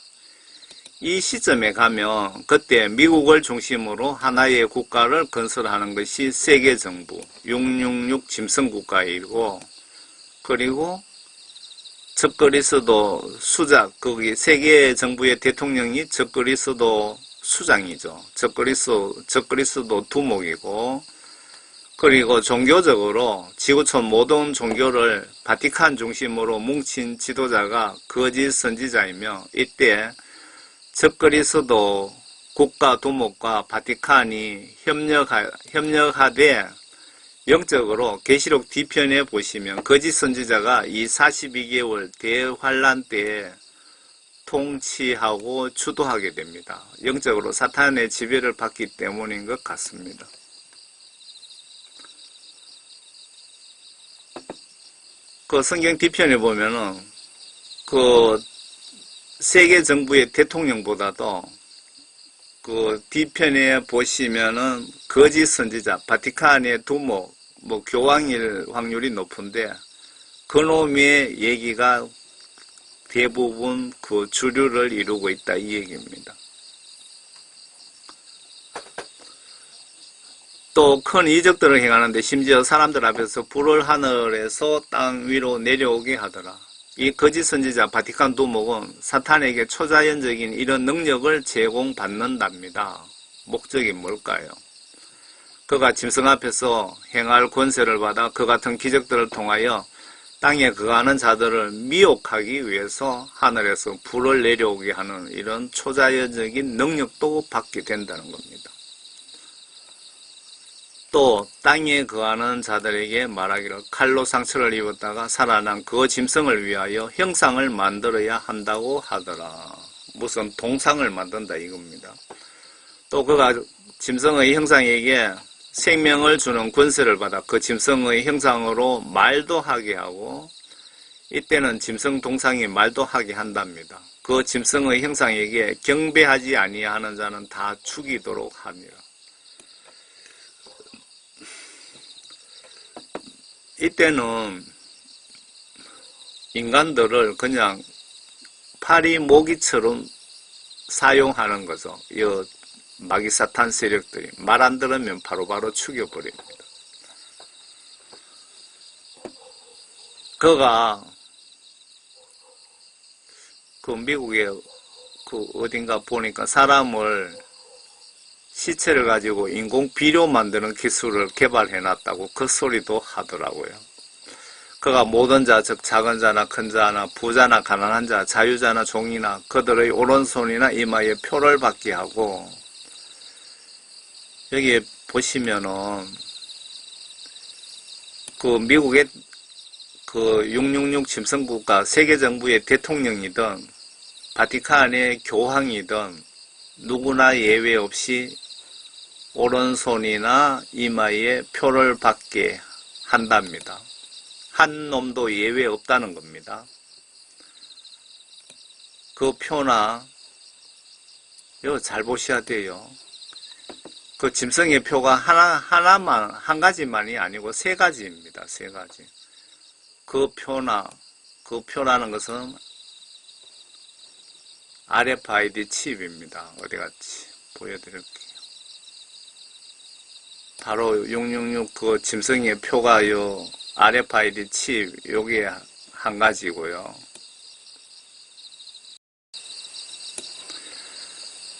이 시점에 가면 그때 미국을 중심으로 하나의 국가를 건설하는 것이 세계정부 666 짐승국가이고 그리고 적그리스도 수작 거기 세계정부의 대통령이 적그리스도 수장이죠. 적그리스도 두목이고 그리고 종교적으로 지구촌 모든 종교를 바티칸 중심으로 뭉친 지도자가 거짓 선지자이며 이때 적그리스도 국가 두목과 바티칸이 협력하되 영적으로 계시록 뒤편에 보시면 거짓 선지자가 이 42개월 대환란 때에 통치하고 주도하게 됩니다. 영적으로 사탄의 지배를 받기 때문인 것 같습니다. 그 성경 뒤편에 보면은 그 세계 정부의 대통령보다도 그 뒤편에 보시면은 거짓 선지자, 바티칸의 두목, 뭐 교황일 확률이 높은데 그놈의 얘기가 대부분 그 주류를 이루고 있다 이 얘기입니다. 또 큰 이적들을 행하는데 심지어 사람들 앞에서 불을 하늘에서 땅 위로 내려오게 하더라. 이 거짓 선지자 바티칸 두목은 사탄에게 초자연적인 이런 능력을 제공받는답니다. 목적이 뭘까요? 그가 짐승 앞에서 행할 권세를 받아 그 같은 기적들을 통하여 땅에 거하는 자들을 미혹하기 위해서 하늘에서 불을 내려오게 하는 이런 초자연적인 능력도 받게 된다는 겁니다. 또 땅에 거하는 자들에게 말하기를 칼로 상처를 입었다가 살아난 그 짐승을 위하여 형상을 만들어야 한다고 하더라. 무슨 동상을 만든다 이겁니다. 또 그가 짐승의 형상에게 생명을 주는 권세를 받아 그 짐승의 형상으로 말도 하게 하고 이때는 짐승 동상이 말도 하게 한답니다. 그 짐승의 형상에게 경배하지 아니하는 자는 다 죽이도록 합니다. 이때는 인간들을 그냥 파리 모기처럼 사용하는 거죠. 이 마귀사탄 세력들이 말 안 들으면 바로바로 죽여버립니다. 그가 그 미국의 그 어딘가 보니까 사람을 시체를 가지고 인공 비료 만드는 기술을 개발해 놨다고 그 소리도 하더라고요. 그가 모든 자, 즉 작은 자나 큰 자나 부자나 가난한 자, 자유자나 종이나 그들의 오른손이나 이마에 표를 받게 하고 여기 보시면은 그 미국의 그 666 짐승국가 세계정부의 대통령이든 바티칸의 교황이든 누구나 예외 없이 오른손이나 이마에 표를 받게 한답니다. 한 놈도 예외 없다는 겁니다. 그 표나 이거 잘 보셔야 돼요. 그 짐승의 표가 하나만 한 가지만이 아니고 세 가지입니다. 세 가지. 그 표라는 것은 RFID 칩입니다. 어디 갔지? 보여드릴게요. 바로 666 그 짐승의 표가 요 RFID 칩 요게 한 가지고요.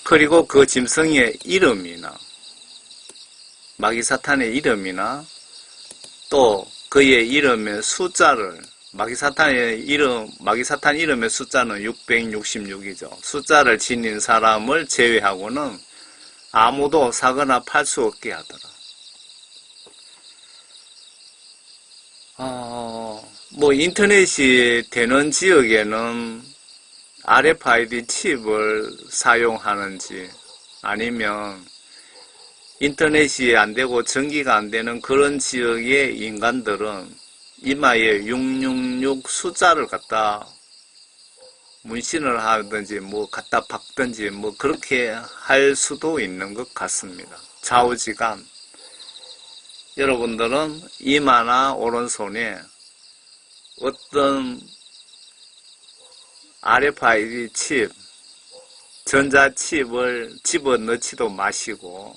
그리고 그 짐승의 이름이나 마귀사탄의 이름이나 또 그의 이름의 숫자를 마귀사탄 이름의 숫자는 666이죠. 숫자를 지닌 사람을 제외하고는 아무도 사거나 팔 수 없게 하더라. 뭐 인터넷이 되는 지역에는 RFID 칩을 사용하는지 아니면 인터넷이 안 되고 전기가 안 되는 그런 지역의 인간들은 이마에 666 숫자를 갖다 문신을 하든지 뭐 갖다 박든지 뭐 그렇게 할 수도 있는 것 같습니다. 좌우지간 여러분들은 이마나 오른손에 어떤 RFID 칩, 전자칩을 집어넣지도 마시고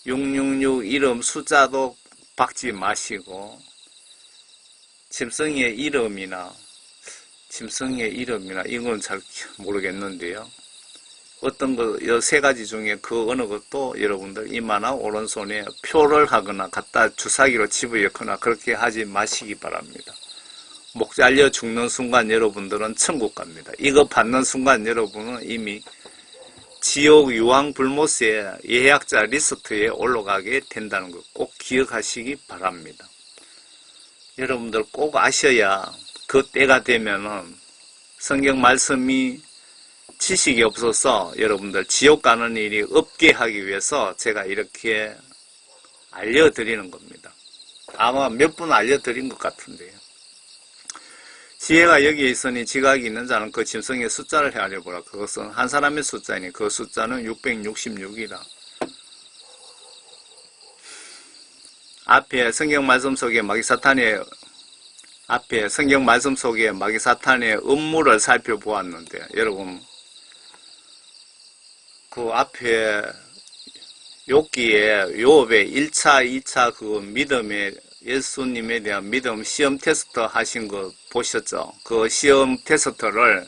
666 이름 숫자도 박지 마시고 짐승의 이름이나 이건 잘 모르겠는데요. 어떤 거, 이 세 가지 중에 그 어느 것도 여러분들 이마나 오른손에 표를 하거나 갖다 주사기로 집어넣거나 그렇게 하지 마시기 바랍니다. 목 잘려 죽는 순간 여러분들은 천국 갑니다. 이거 받는 순간 여러분은 이미 지옥 유황불모스의 예약자 리스트에 올라가게 된다는 것 꼭 기억하시기 바랍니다. 여러분들 꼭 아셔야 그 때가 되면은 성경 말씀이 지식이 없어서 여러분들 지옥 가는 일이 없게 하기 위해서 제가 이렇게 알려드리는 겁니다. 아마 몇 분 알려드린 것 같은데요. 지혜가 여기에 있으니 지각이 있는 자는 그 짐승의 숫자를 헤아려보라. 그것은 한 사람의 숫자이니 그 숫자는 666이라. 앞에 성경 말씀 속에 마귀 사탄의 음모를 살펴보았는데 여러분 그 앞에 욥기에 욥의 1차, 2차 그 믿음의 예수님에 대한 믿음 시험 테스트 하신 거 보셨죠? 그 시험 테스트를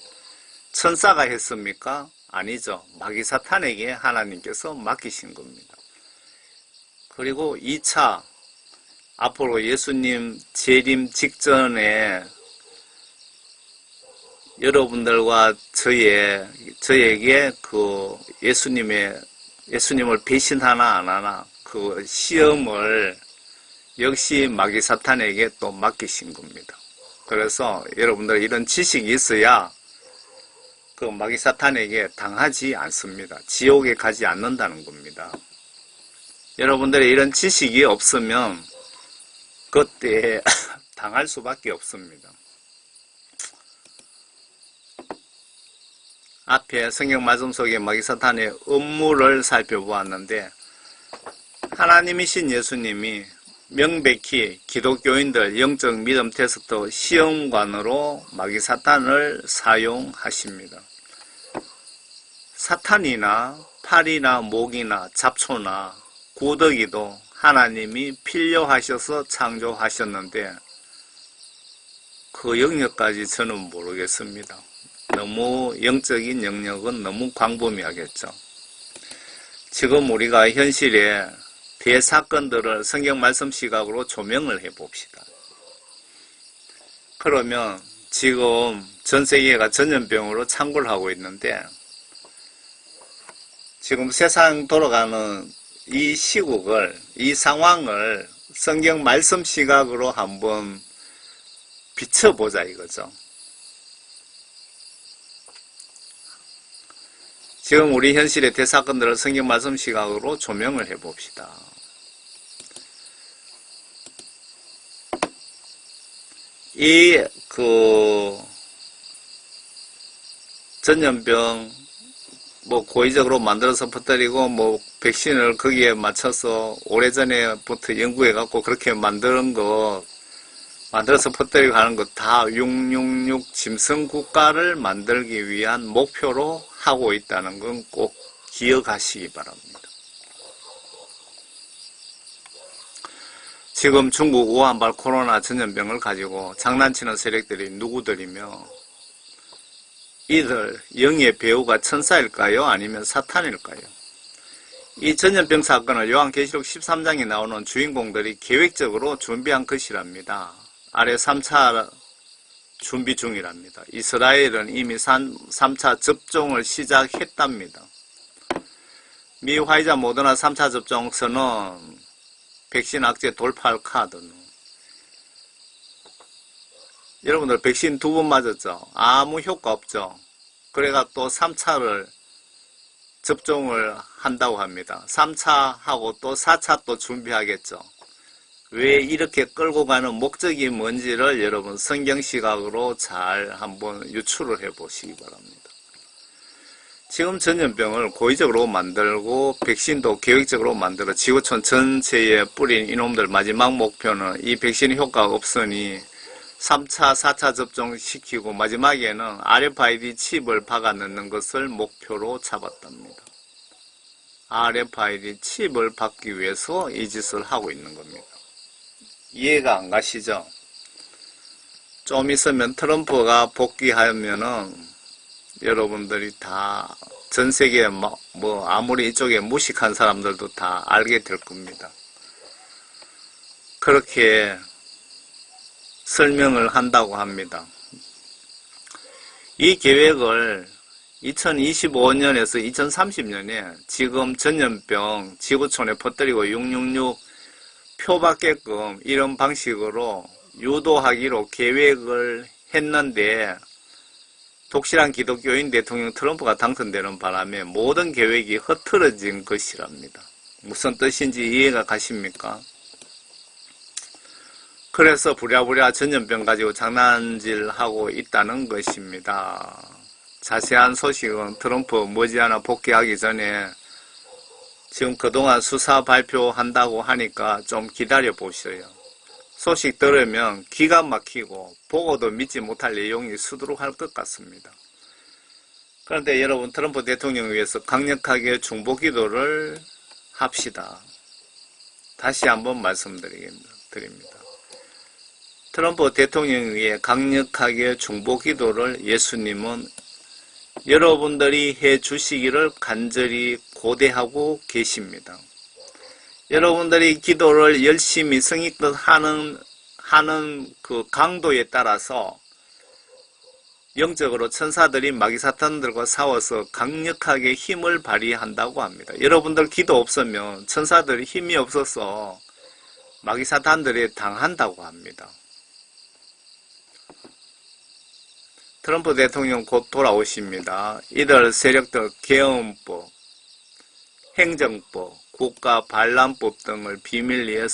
천사가 했습니까? 아니죠. 마귀 사탄에게 하나님께서 맡기신 겁니다. 그리고 2차, 앞으로 예수님 재림 직전에 여러분들과 저에게 그 예수님을 배신하나 안 하나 그 시험을 역시 마귀 사탄에게 또 맡기신 겁니다. 그래서 여러분들 이런 지식이 있어야 그 마귀 사탄에게 당하지 않습니다. 지옥에 가지 않는다는 겁니다. 여러분들의 이런 지식이 없으면 그때 당할 수밖에 없습니다. 앞에 성경 말씀 속에 마귀 사탄의 음모를 살펴보았는데 하나님이신 예수님이 명백히 기독교인들 영적 믿음 테스트 시험관으로 마귀 사탄을 사용하십니다. 사탄이나 팔이나 목이나 잡초나 구더기도 하나님이 필요하셔서 창조하셨는데 그 영역까지 저는 모르겠습니다. 너무 영적인 영역은 너무 광범위하겠죠. 지금 우리가 현실에 대사건들을 성경 말씀 시각으로 조명을 해봅시다. 그러면 지금 전 세계가 전염병으로 창궐 하고 있는데 지금 세상 돌아가는 이 시국을, 이 상황을 성경 말씀 시각으로 한번 비춰보자 이거죠. 지금 우리 현실의 대사건들을 성경 말씀 시각으로 조명을 해봅시다. 전염병, 고의적으로 만들어서 퍼뜨리고, 백신을 거기에 맞춰서 오래전에부터 연구해갖고 그렇게 만들어서 퍼뜨리고 하는 거 다 666 짐승 국가를 만들기 위한 목표로 하고 있다는 건 꼭 기억하시기 바랍니다. 지금 중국 우한발 코로나 전염병을 가지고 장난치는 세력들이 누구들이며 이들 영의 배우가 천사일까요? 아니면 사탄일까요? 이 전염병 사건을 요한계시록 13장에 나오는 주인공들이 계획적으로 준비한 것이랍니다. 아래 3차 준비 중이랍니다. 이스라엘은 이미 3차 접종을 시작했답니다. 미 화이자 모더나 3차 접종서는 백신 악재 돌파할 카드는 여러분들 백신 2번 맞았죠? 아무 효과 없죠? 그래가 또 3차를 접종을 한다고 합니다. 3차 하고 또 4차 또 준비하겠죠? 왜 이렇게 끌고 가는 목적이 뭔지를 여러분 성경 시각으로 잘 한번 유추를 해 보시기 바랍니다. 지금 전염병을 고의적으로 만들고 백신도 계획적으로 만들어 지구촌 전체에 뿌린 이놈들 마지막 목표는 이 백신 효과가 없으니 3차, 4차 접종시키고 마지막에는 RFID 칩을 박아 넣는 것을 목표로 잡았답니다. RFID 칩을 받기 위해서 이 짓을 하고 있는 겁니다. 이해가 안 가시죠? 좀 있으면 트럼프가 복귀하면은 여러분들이 다 전 세계에 아무리 이쪽에 무식한 사람들도 다 알게 될 겁니다. 그렇게 설명을 한다고 합니다. 이 계획을 2025년에서 2030년에 지금 전염병 지구촌에 퍼뜨리고 666 표받게끔 이런 방식으로 유도하기로 계획을 했는데 독실한 기독교인 대통령 트럼프가 당선되는 바람에 모든 계획이 흐트러진 것이랍니다. 무슨 뜻인지 이해가 가십니까? 그래서 부랴부랴 전염병 가지고 장난질하고 있다는 것입니다. 자세한 소식은 트럼프 머지않아 복귀하기 전에 지금 그동안 수사 발표한다고 하니까 좀 기다려 보셔요. 소식 들으면 기가 막히고 보고도 믿지 못할 내용이 수두룩할 것 같습니다. 그런데 여러분, 트럼프 대통령을 위해서 강력하게 중보기도를 합시다. 다시 한번 말씀드립니다. 트럼프 대통령을 위해 강력하게 중보기도를 예수님은 여러분들이 해 주시기를 간절히 고대하고 계십니다. 여러분들이 기도를 열심히 성의껏 하는 그 강도에 따라서 영적으로 천사들이 마귀사탄들과 싸워서 강력하게 힘을 발휘한다고 합니다. 여러분들 기도 없으면 천사들이 힘이 없어서 마귀사탄들이 당한다고 합니다. 트럼프 대통령 곧 돌아오십니다. 이들 세력들 계엄법, 행정법, 국가반란법 등을 비밀리에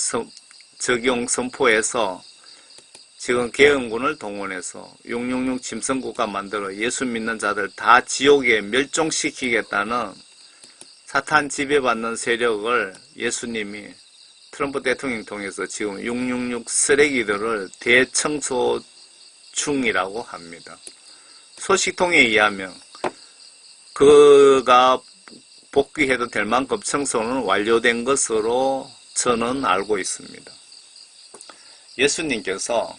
적용 선포해서 지금 계엄군을 동원해서 666 짐승국가 만들어 예수 믿는 자들 다 지옥에 멸종시키겠다는 사탄 지배받는 세력을 예수님이 트럼프 대통령 통해서 지금 666 쓰레기들을 대청소 중이라고 합니다. 소식통에 의하면 그가 복귀해도 될 만큼 청소는 완료된 것으로 저는 알고 있습니다. 예수님께서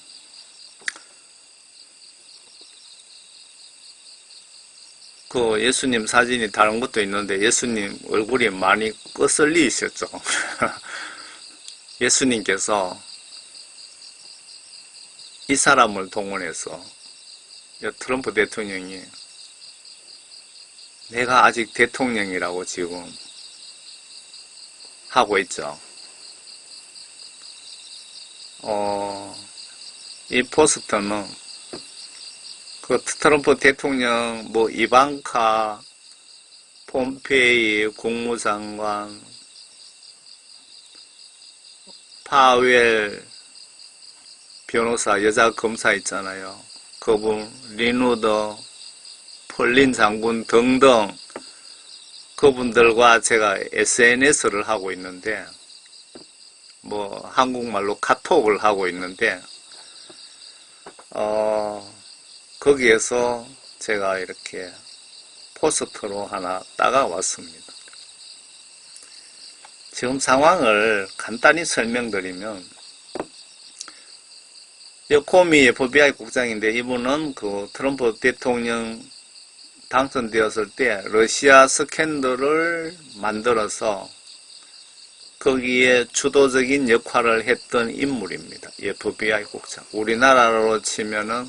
그 예수님 사진이 다른 것도 있는데 예수님 얼굴이 많이 거슬리셨죠. 예수님께서 이 사람을 동원해서 트럼프 대통령이 내가 아직 대통령이라고 지금 하고 있죠. 이 포스터는 그 트럼프 대통령, 이방카, 폼페이 국무장관, 파웰 변호사, 여자 검사 있잖아요. 그분, 리누더, 폴린 장군 등등 그분들과 제가 SNS를 하고 있는데, 한국말로 카톡을 하고 있는데, 거기에서 제가 이렇게 포스터로 하나 따가왔습니다. 지금 상황을 간단히 설명드리면, 코미 FBI 국장인데 이분은 그 트럼프 대통령 당선되었을 때 러시아 스캔들을 만들어서 거기에 주도적인 역할을 했던 인물입니다. FBI 국장. 우리나라로 치면은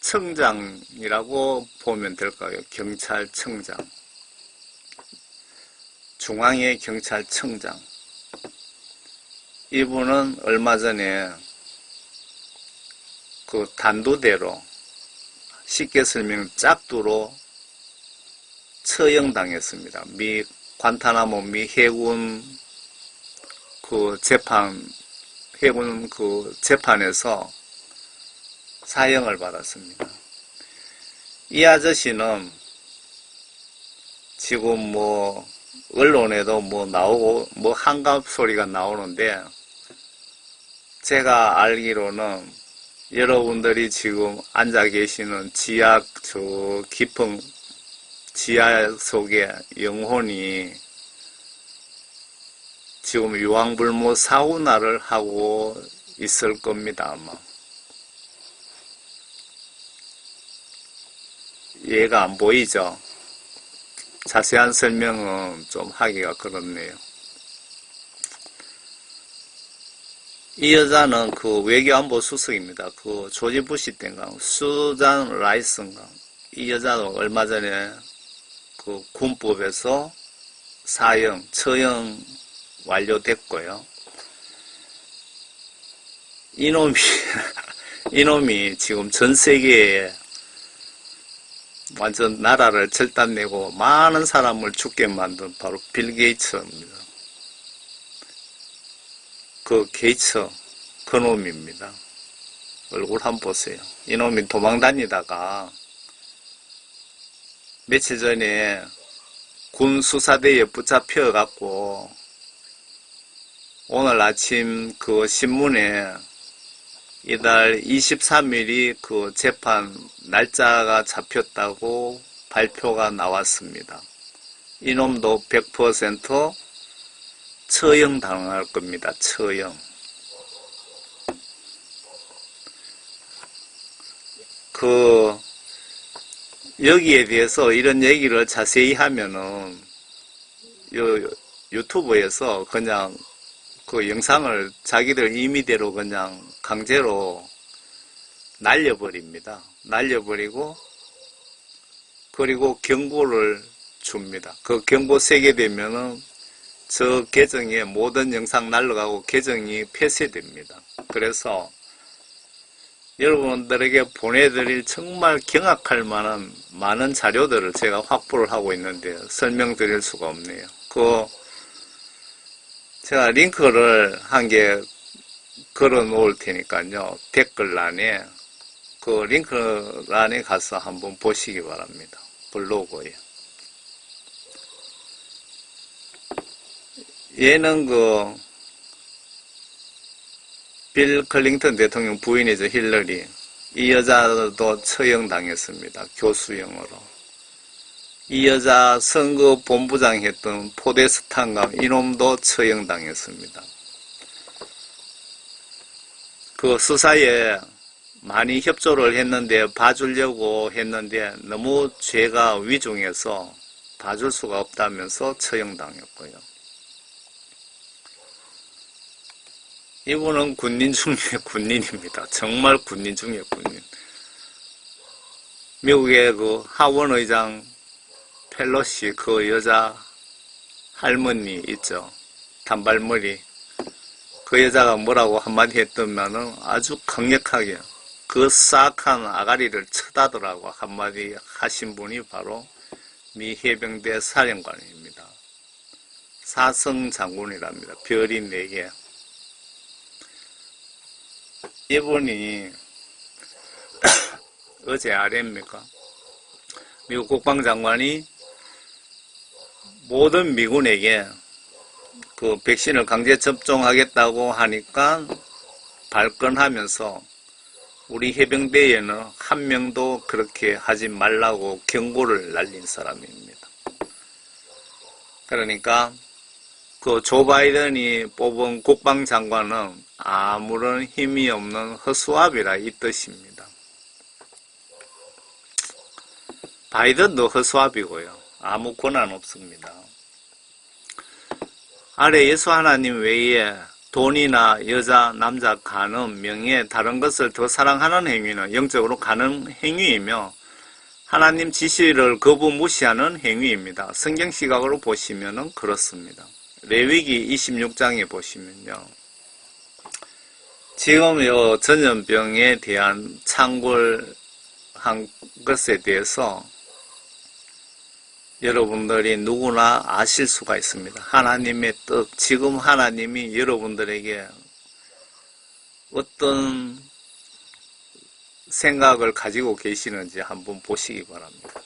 경찰청장이라고 보면 될까요? 경찰청장. 중앙의 경찰청장. 이분은 얼마 전에 그 단두대로, 쉽게 설명 짝두로 처형당했습니다. 관타나모 미 해군 재판에서 사형을 받았습니다. 이 아저씨는 지금 언론에도 나오고 한갑 소리가 나오는데, 제가 알기로는 여러분들이 지금 앉아 계시는 지하 깊은 지하 속에 영혼이 지금 유황불무 사우나를 하고 있을 겁니다, 아마. 이해가 안 보이죠? 자세한 설명은 좀 하기가 그렇네요. 이 여자는 그 외교안보 수석입니다. 그 조지 부시 때인가, 수잔 라이스인가. 이 여자도 얼마 전에 그 군법에서 사형, 처형 완료됐고요. 이놈이 지금 전 세계에 완전 나라를 절단내고 많은 사람을 죽게 만든 바로 빌 게이츠입니다. 그 게이츠, 그 놈입니다. 얼굴 한번 보세요. 이놈이 도망 다니다가 며칠 전에 군 수사대에 붙잡혀갖고 오늘 아침 그 신문에 이달 23일이 그 재판 날짜가 잡혔다고 발표가 나왔습니다. 이놈도 100% 처형 당할 겁니다. 처형. 여기에 대해서 이런 얘기를 자세히 하면은 유튜브에서 그냥 그 영상을 자기들 임의대로 그냥 강제로 날려버립니다. 날려버리고 그리고 경고를 줍니다. 그 경고 세게 되면은 저 계정에 모든 영상 날라가고 계정이 폐쇄됩니다. 그래서 여러분들에게 보내드릴 정말 경악할 만한 많은 자료들을 제가 확보를 하고 있는데 설명드릴 수가 없네요. 제가 링크를 한 개 걸어 놓을 테니까요. 댓글란에 그 링크란에 가서 한번 보시기 바랍니다. 블로그에. 얘는 빌 클린턴 대통령 부인이죠. 힐러리. 이 여자도 처형당했습니다. 교수형으로. 이 여자 선거 본부장 했던 포데스탄가 이놈도 처형당했습니다. 그 수사에 많이 협조를 했는데 봐주려고 했는데 너무 죄가 위중해서 봐줄 수가 없다면서 처형당했고요. 이분은 군인 중에 군인입니다. 정말 군인 중에 군인. 미국의 그 하원 의장 펠로시 그 여자 할머니 있죠. 단발머리. 그 여자가 뭐라고 한마디 했더면은 아주 강력하게 그 싹한 아가리를 쳐다더라고 한마디 하신 분이 바로 미 해병대 사령관입니다. 사성 장군이랍니다. 별이 4개. 이분이 어제 아래입니까? 미국 국방장관이 모든 미군에게 그 백신을 강제 접종하겠다고 하니까 발끈하면서 우리 해병대에는 한 명도 그렇게 하지 말라고 경고를 날린 사람입니다. 그러니까 그 조 바이든이 뽑은 국방장관은 아무런 힘이 없는 허수아비라 이 뜻입니다. 바이든도 허수아비고요. 아무 권한 없습니다. 아래 예수 하나님 외에 돈이나 여자, 남자, 간음, 명예, 다른 것을 더 사랑하는 행위는 영적으로 가는 행위이며 하나님 지시를 거부 무시하는 행위입니다. 성경 시각으로 보시면은 그렇습니다. 레위기 26장에 보시면요. 지금 요 전염병에 대한 창궐한 것에 대해서 여러분들이 누구나 아실 수가 있습니다. 하나님의 뜻, 지금 하나님이 여러분들에게 어떤 생각을 가지고 계시는지 한번 보시기 바랍니다.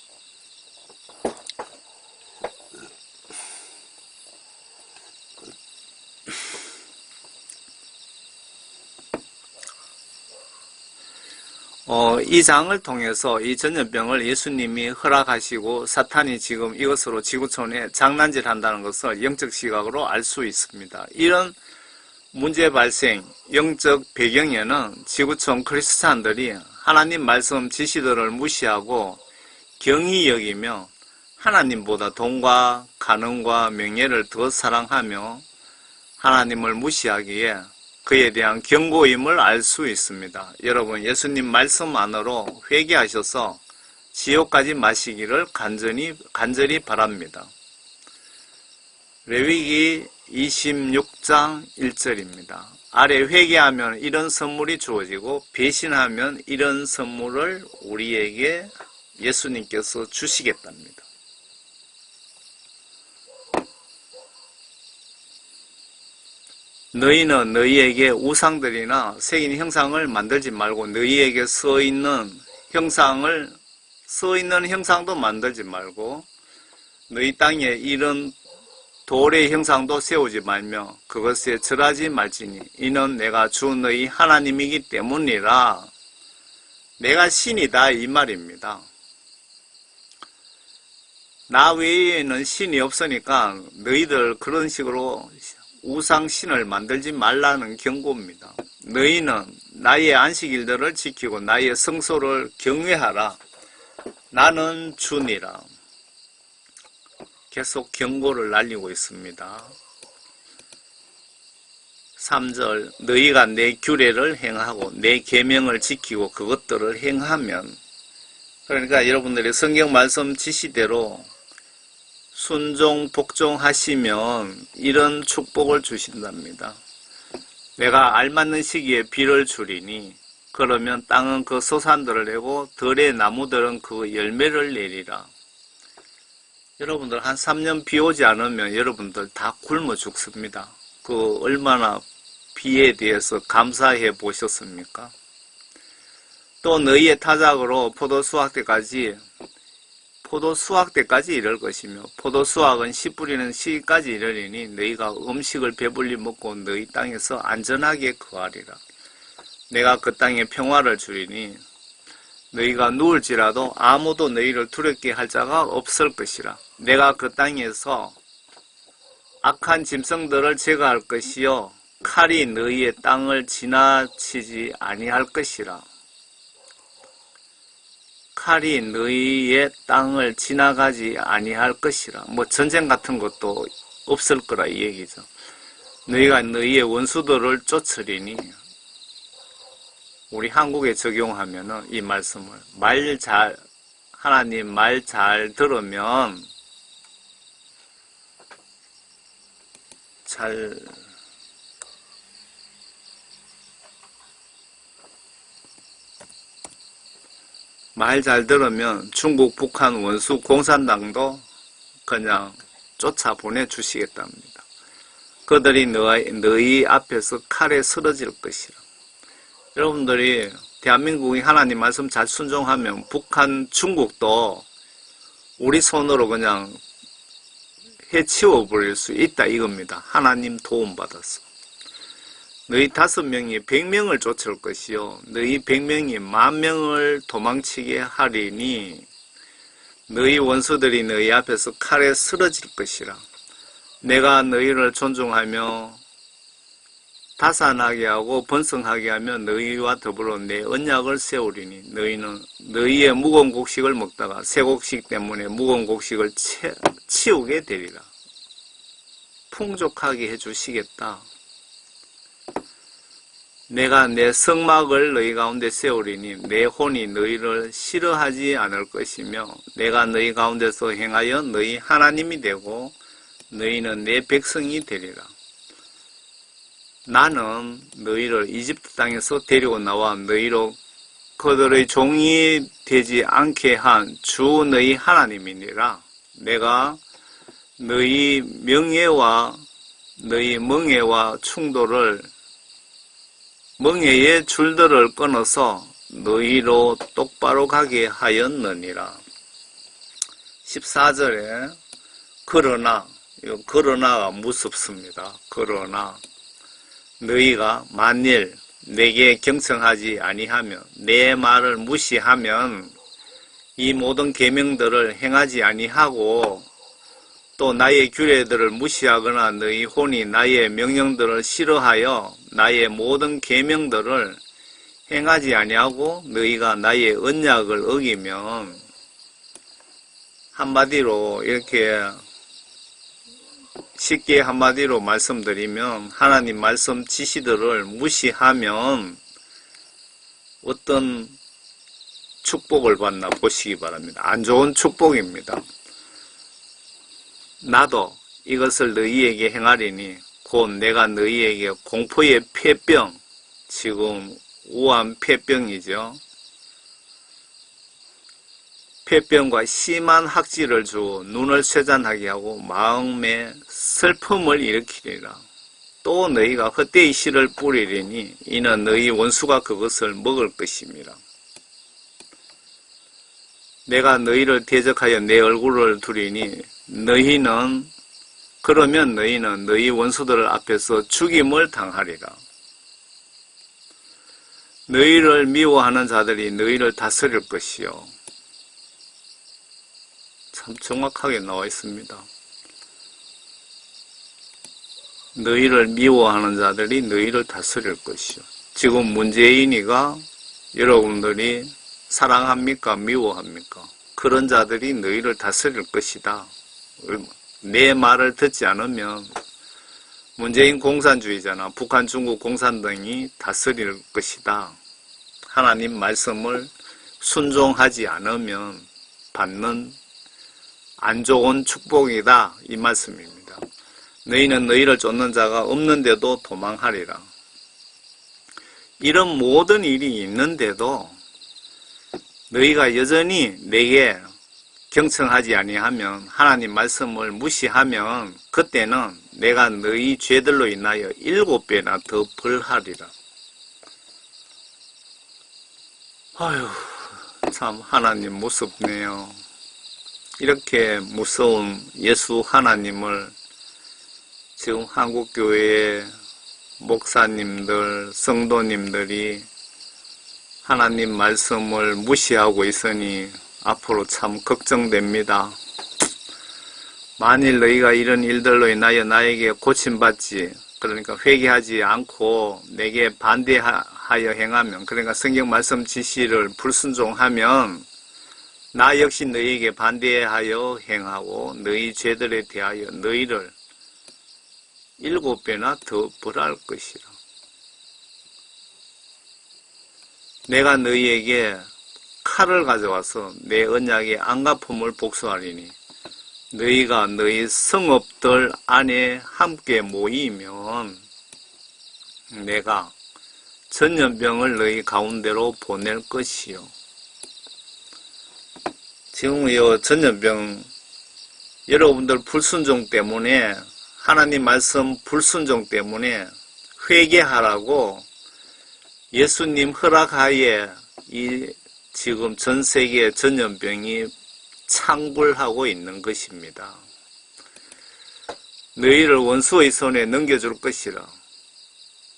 이 장을 통해서 이 전염병을 예수님이 허락하시고 사탄이 지금 이것으로 지구촌에 장난질 한다는 것을 영적 시각으로 알 수 있습니다. 이런 문제 발생, 영적 배경에는 지구촌 크리스찬들이 하나님 말씀 지시들을 무시하고 경히 여기며 하나님보다 돈과 가능과 명예를 더 사랑하며 하나님을 무시하기에 그에 대한 경고임을 알 수 있습니다. 여러분, 예수님 말씀 안으로 회개하셔서 지옥까지 마시기를 간절히 바랍니다. 레위기 26장 1절입니다. 아래 회개하면 이런 선물이 주어지고 배신하면 이런 선물을 우리에게 예수님께서 주시겠답니다. 너희는 너희에게 우상들이나 새긴 형상을 만들지 말고 너희에게 서 있는 형상도 만들지 말고 너희 땅에 이런 돌의 형상도 세우지 말며 그것에 절하지 말지니 이는 내가 주 너희 하나님이기 때문이라. 내가 신이다 이 말입니다. 나 외에는 신이 없으니까 너희들 그런 식으로 우상신을 만들지 말라는 경고입니다. 너희는 나의 안식일들을 지키고 나의 성소를 경외하라. 나는 주니라. 계속 경고를 날리고 있습니다. 3절 너희가 내 규례를 행하고 내 계명을 지키고 그것들을 행하면, 그러니까 여러분들이 성경 말씀 지시대로 순종 복종하시면 이런 축복을 주신답니다. 내가 알맞는 시기에 비를 주리니 그러면 땅은 그 소산들을 내고 들의 나무들은 그 열매를 내리라. 여러분들 한 3년 비 오지 않으면 여러분들 다 굶어 죽습니다. 그 얼마나 비에 대해서 감사해 보셨습니까? 또 너희의 타작으로 포도 수확 때까지 이를 것이며 포도 수확은 씨 뿌리는 시기까지 이르리니 너희가 음식을 배불리 먹고 너희 땅에서 안전하게 거하리라. 내가 그 땅에 평화를 주리니 너희가 누울지라도 아무도 너희를 두렵게 할 자가 없을 것이라. 내가 그 땅에서 악한 짐승들을 제거할 것이요 칼이 너희의 땅을 지나치지 아니할 것이라. 칼이 너희의 땅을 지나가지 아니할 것이라. 뭐 전쟁 같은 것도 없을 거라 이 얘기죠. 너희가 너희의 원수들을 쫓으리니, 우리 한국에 적용하면은 이 말씀을 하나님 말 잘 들으면 말 잘 들으면 중국, 북한 원수 공산당도 그냥 쫓아 보내주시겠답니다. 그들이 너희 앞에서 칼에 쓰러질 것이라. 여러분들이 대한민국이 하나님 말씀 잘 순종하면 북한, 중국도 우리 손으로 그냥 해치워버릴 수 있다 이겁니다. 하나님 도움받아서. 너희 5명이 100명을 쫓을 것이요 너희 100명이 10,000명을 도망치게 하리니 너희 원수들이 너희 앞에서 칼에 쓰러질 것이라. 내가 너희를 존중하며 다산하게 하고 번성하게 하며 너희와 더불어 내 언약을 세우리니 너희는 너희의 무거운 곡식을 먹다가 새 곡식 때문에 무거운 곡식을 치우게 되리라. 풍족하게 해주시겠다. 내가 내 성막을 너희 가운데 세우리니 내 혼이 너희를 싫어하지 않을 것이며 내가 너희 가운데서 행하여 너희 하나님이 되고 너희는 내 백성이 되리라. 나는 너희를 이집트 땅에서 데리고 나와 너희로 그들의 종이 되지 않게 한 주 너희 하나님이니라. 내가 너희 명예와 너희 멍에와 충돌을 멍에의 줄들을 끊어서 너희로 똑바로 가게 하였느니라. 14절에 그러나가 무섭습니다. 그러나 너희가 만일 내게 경청하지 아니하며 내 말을 무시하면 이 모든 계명들을 행하지 아니하고 또 나의 규례들을 무시하거나 너희 혼이 나의 명령들을 싫어하여 나의 모든 계명들을 행하지 아니하고 너희가 나의 언약을 어기면, 한마디로 이렇게 쉽게 한마디로 말씀드리면 하나님 말씀 지시들을 무시하면 어떤 축복을 받나 보시기 바랍니다. 안 좋은 축복입니다. 나도 이것을 너희에게 행하리니 곧 내가 너희에게 공포의 폐병, 지금 우한 폐병이죠. 폐병과 심한 학지를 주어 눈을 쇠잔하게 하고 마음에 슬픔을 일으키리라. 또 너희가 헛되이 씨를 뿌리리니 이는 너희 원수가 그것을 먹을 것임이라. 내가 너희를 대적하여 내 얼굴을 두리니 그러면 너희는 너희 원수들 앞에서 죽임을 당하리라. 너희를 미워하는 자들이 너희를 다스릴 것이요. 참 정확하게 나와 있습니다. 너희를 미워하는 자들이 너희를 다스릴 것이요. 지금 문재인이가 여러분들이 사랑합니까? 미워합니까? 그런 자들이 너희를 다스릴 것이다. 내 말을 듣지 않으면 문재인 공산주의자나 북한, 중국 공산당이 다스릴 것이다. 하나님 말씀을 순종하지 않으면 받는 안 좋은 축복이다. 이 말씀입니다. 너희는 너희를 쫓는 자가 없는데도 도망하리라. 이런 모든 일이 있는데도 너희가 여전히 내게 경청하지 아니하면 하나님 말씀을 무시하면 그때는 내가 너희 죄들로 인하여 7배나 더 벌하리라. 아휴, 참 하나님 무섭네요. 이렇게 무서운 예수 하나님을 지금 한국교회의 목사님들, 성도님들이 하나님 말씀을 무시하고 있으니 앞으로 참 걱정됩니다. 만일 너희가 이런 일들로 인하여 나에게 고침받지, 그러니까 회개하지 않고 내게 반대하여 행하면, 그러니까 성경 말씀 지시를 불순종하면 나 역시 너희에게 반대하여 행하고 너희 죄들에 대하여 너희를 7배나 더 벌할 것이라. 내가 너희에게 칼을 가져와서 내 언약의 안갚음을 복수하리니 너희가 너희 성읍들 안에 함께 모이면 내가 전염병을 너희 가운데로 보낼 것이요. 지금 이 전염병 여러분들 불순종 때문에 하나님 말씀 불순종 때문에 회개하라고 예수님 허락하에 이 지금 전 세계 전염병이 창불하고 있는 것입니다. 너희를 원수의 손에 넘겨줄 것이라.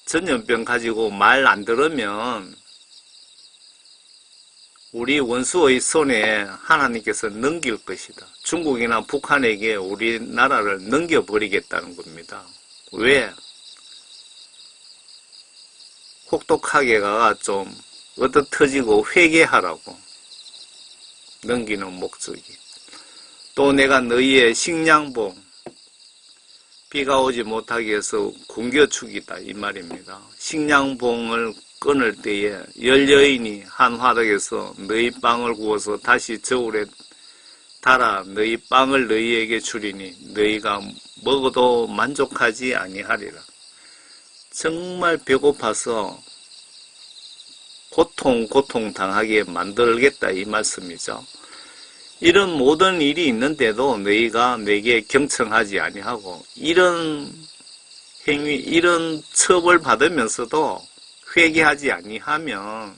전염병 가지고 말 안 들으면 우리 원수의 손에 하나님께서 넘길 것이다. 중국이나 북한에게 우리나라를 넘겨버리겠다는 겁니다. 왜? 혹독하게가 좀 얻어터지고 회개하라고 넘기는 목적이. 또 내가 너희의 식량봉, 비가 오지 못하게 해서 굶겨주기다 이 말입니다. 식량봉을 끊을 때에 열여인이 한 화덕에서 너희 빵을 구워서 다시 저울에 달아 너희 빵을 너희에게 주리니 너희가 먹어도 만족하지 아니하리라. 정말 배고파서 고통 당하게 만들겠다 이 말씀이죠. 이런 모든 일이 있는데도 너희가 내게 경청하지 아니하고 이런 행위, 이런 처벌 받으면서도 회개하지 아니하고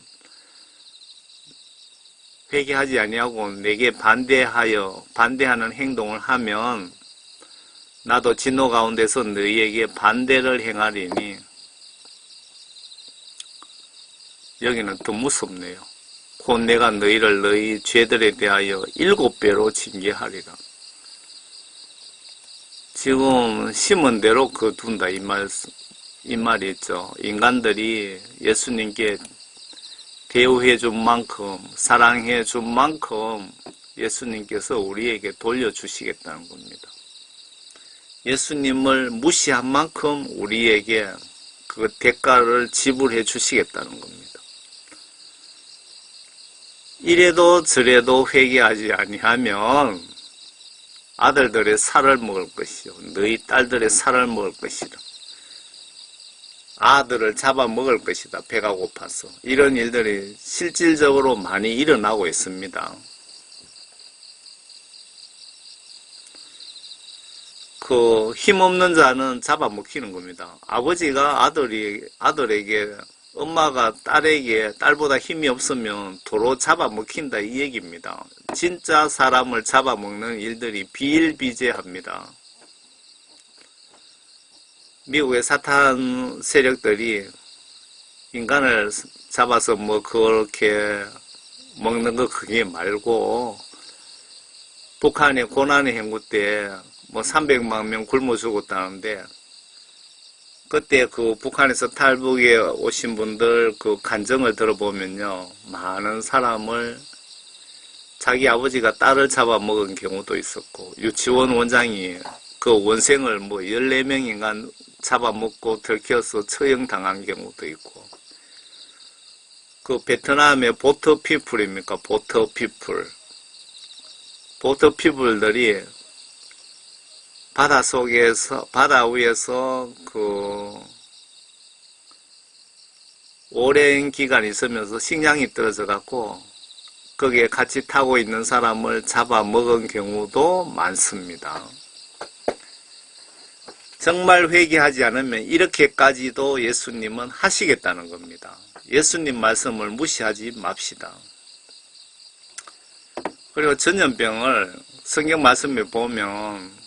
내게 반대하는 행동을 하면 나도 진노 가운데서 너희에게 반대를 행하리니 여기는 더 무섭네요. 곧 내가 너희를 너희 죄들에 대하여 7배로 징계하리라. 지금 심은 대로 거둔다 이 말이 있죠. 인간들이 예수님께 대우해 준 만큼, 사랑해 준 만큼 예수님께서 우리에게 돌려주시겠다는 겁니다. 예수님을 무시한 만큼 우리에게 그 대가를 지불해 주시겠다는 겁니다. 이래도 저래도 회개하지 아니하면 아들들의 살을 먹을 것이요 너희 딸들의 살을 먹을 것이라. 아들을 잡아먹을 것이다. 배가 고파서. 이런 일들이 실질적으로 많이 일어나고 있습니다. 그 힘없는 자는 잡아먹히는 겁니다. 아버지가 아들에게 엄마가 딸에게 딸보다 힘이 없으면 도로 잡아먹힌다 이 얘기입니다. 진짜 사람을 잡아먹는 일들이 비일비재합니다. 미국의 사탄 세력들이 인간을 잡아서 뭐 그렇게 먹는 거 그게 말고 북한의 고난의 행구 때 뭐 300만 명 굶어 죽었다는데 그때 그 북한에서 탈북에 오신 분들 그 간증을 들어보면요 많은 사람을 자기 아버지가 딸을 잡아먹은 경우도 있었고 유치원 원장이 그 원생을 뭐 14명인가 잡아먹고 들켜서 처형당한 경우도 있고 그 베트남의 보터 피플입니까? 보터 피플. 보터 피플들이 바다 위에서 그 오랜 기간 있으면서 식량이 떨어져 갖고 거기에 같이 타고 있는 사람을 잡아먹은 경우도 많습니다. 정말 회개하지 않으면 이렇게까지도 예수님은 하시겠다는 겁니다. 예수님 말씀을 무시하지 맙시다. 그리고 전염병을 성경 말씀에 보면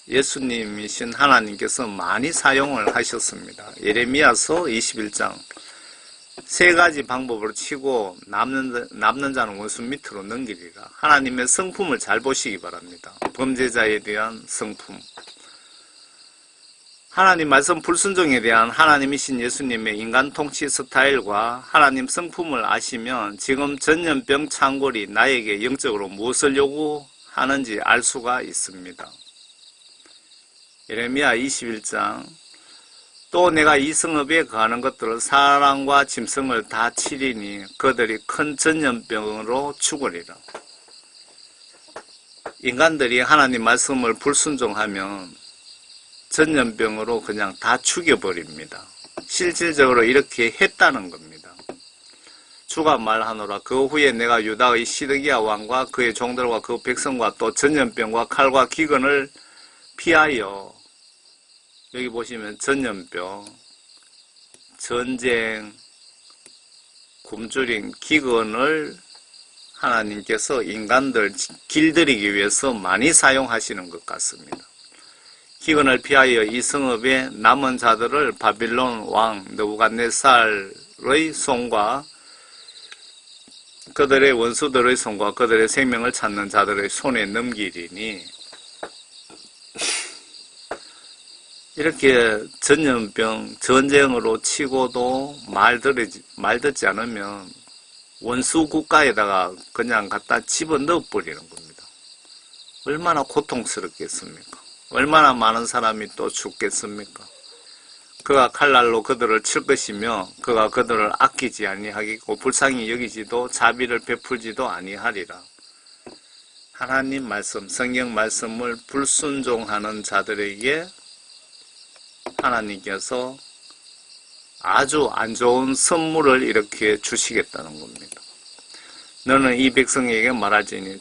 예수님이신 하나님께서 많이 사용을 하셨습니다. 예레미야서 21장 세 가지 방법으로 치고 남는 자는 원수 밑으로 넘기리라. 하나님의 성품을 잘 보시기 바랍니다. 범죄자에 대한 성품, 하나님 말씀 불순종에 대한 하나님이신 예수님의 인간 통치 스타일과 하나님 성품을 아시면 지금 전염병 창궐이 나에게 영적으로 무엇을 요구하는지 알 수가 있습니다. 예레미야 21장 또 내가 이 성읍에 거하는 것들을 사람과 짐승을 다 치리니 그들이 큰 전염병으로 죽으리라. 인간들이 하나님 말씀을 불순종하면 전염병으로 그냥 다 죽여버립니다. 실질적으로 이렇게 했다는 겁니다. 주가 말하노라. 그 후에 내가 유다의 시드기야 왕과 그의 종들과 그 백성과 또 전염병과 칼과 기근을 피하여 여기 보시면 전염병, 전쟁, 굶주림, 기근을 하나님께서 인간들 길들이기 위해서 많이 사용하시는 것 같습니다. 기근을 피하여 이 성읍의 남은 자들을 바빌론 왕 느부갓네살의 손과 그들의 원수들의 손과 그들의 생명을 찾는 자들의 손에 넘기리니 이렇게 전염병, 전쟁으로 치고도 말 듣지 않으면 원수 국가에다가 그냥 갖다 집어넣어 버리는 겁니다. 얼마나 고통스럽겠습니까? 얼마나 많은 사람이 또 죽겠습니까? 그가 칼날로 그들을 칠 것이며 그가 그들을 아끼지 아니하겠고 불쌍히 여기지도 자비를 베풀지도 아니하리라. 하나님 말씀, 성경 말씀을 불순종하는 자들에게 하나님께서 아주 안 좋은 선물을 이렇게 주시겠다는 겁니다. 너는 이 백성에게 말하지니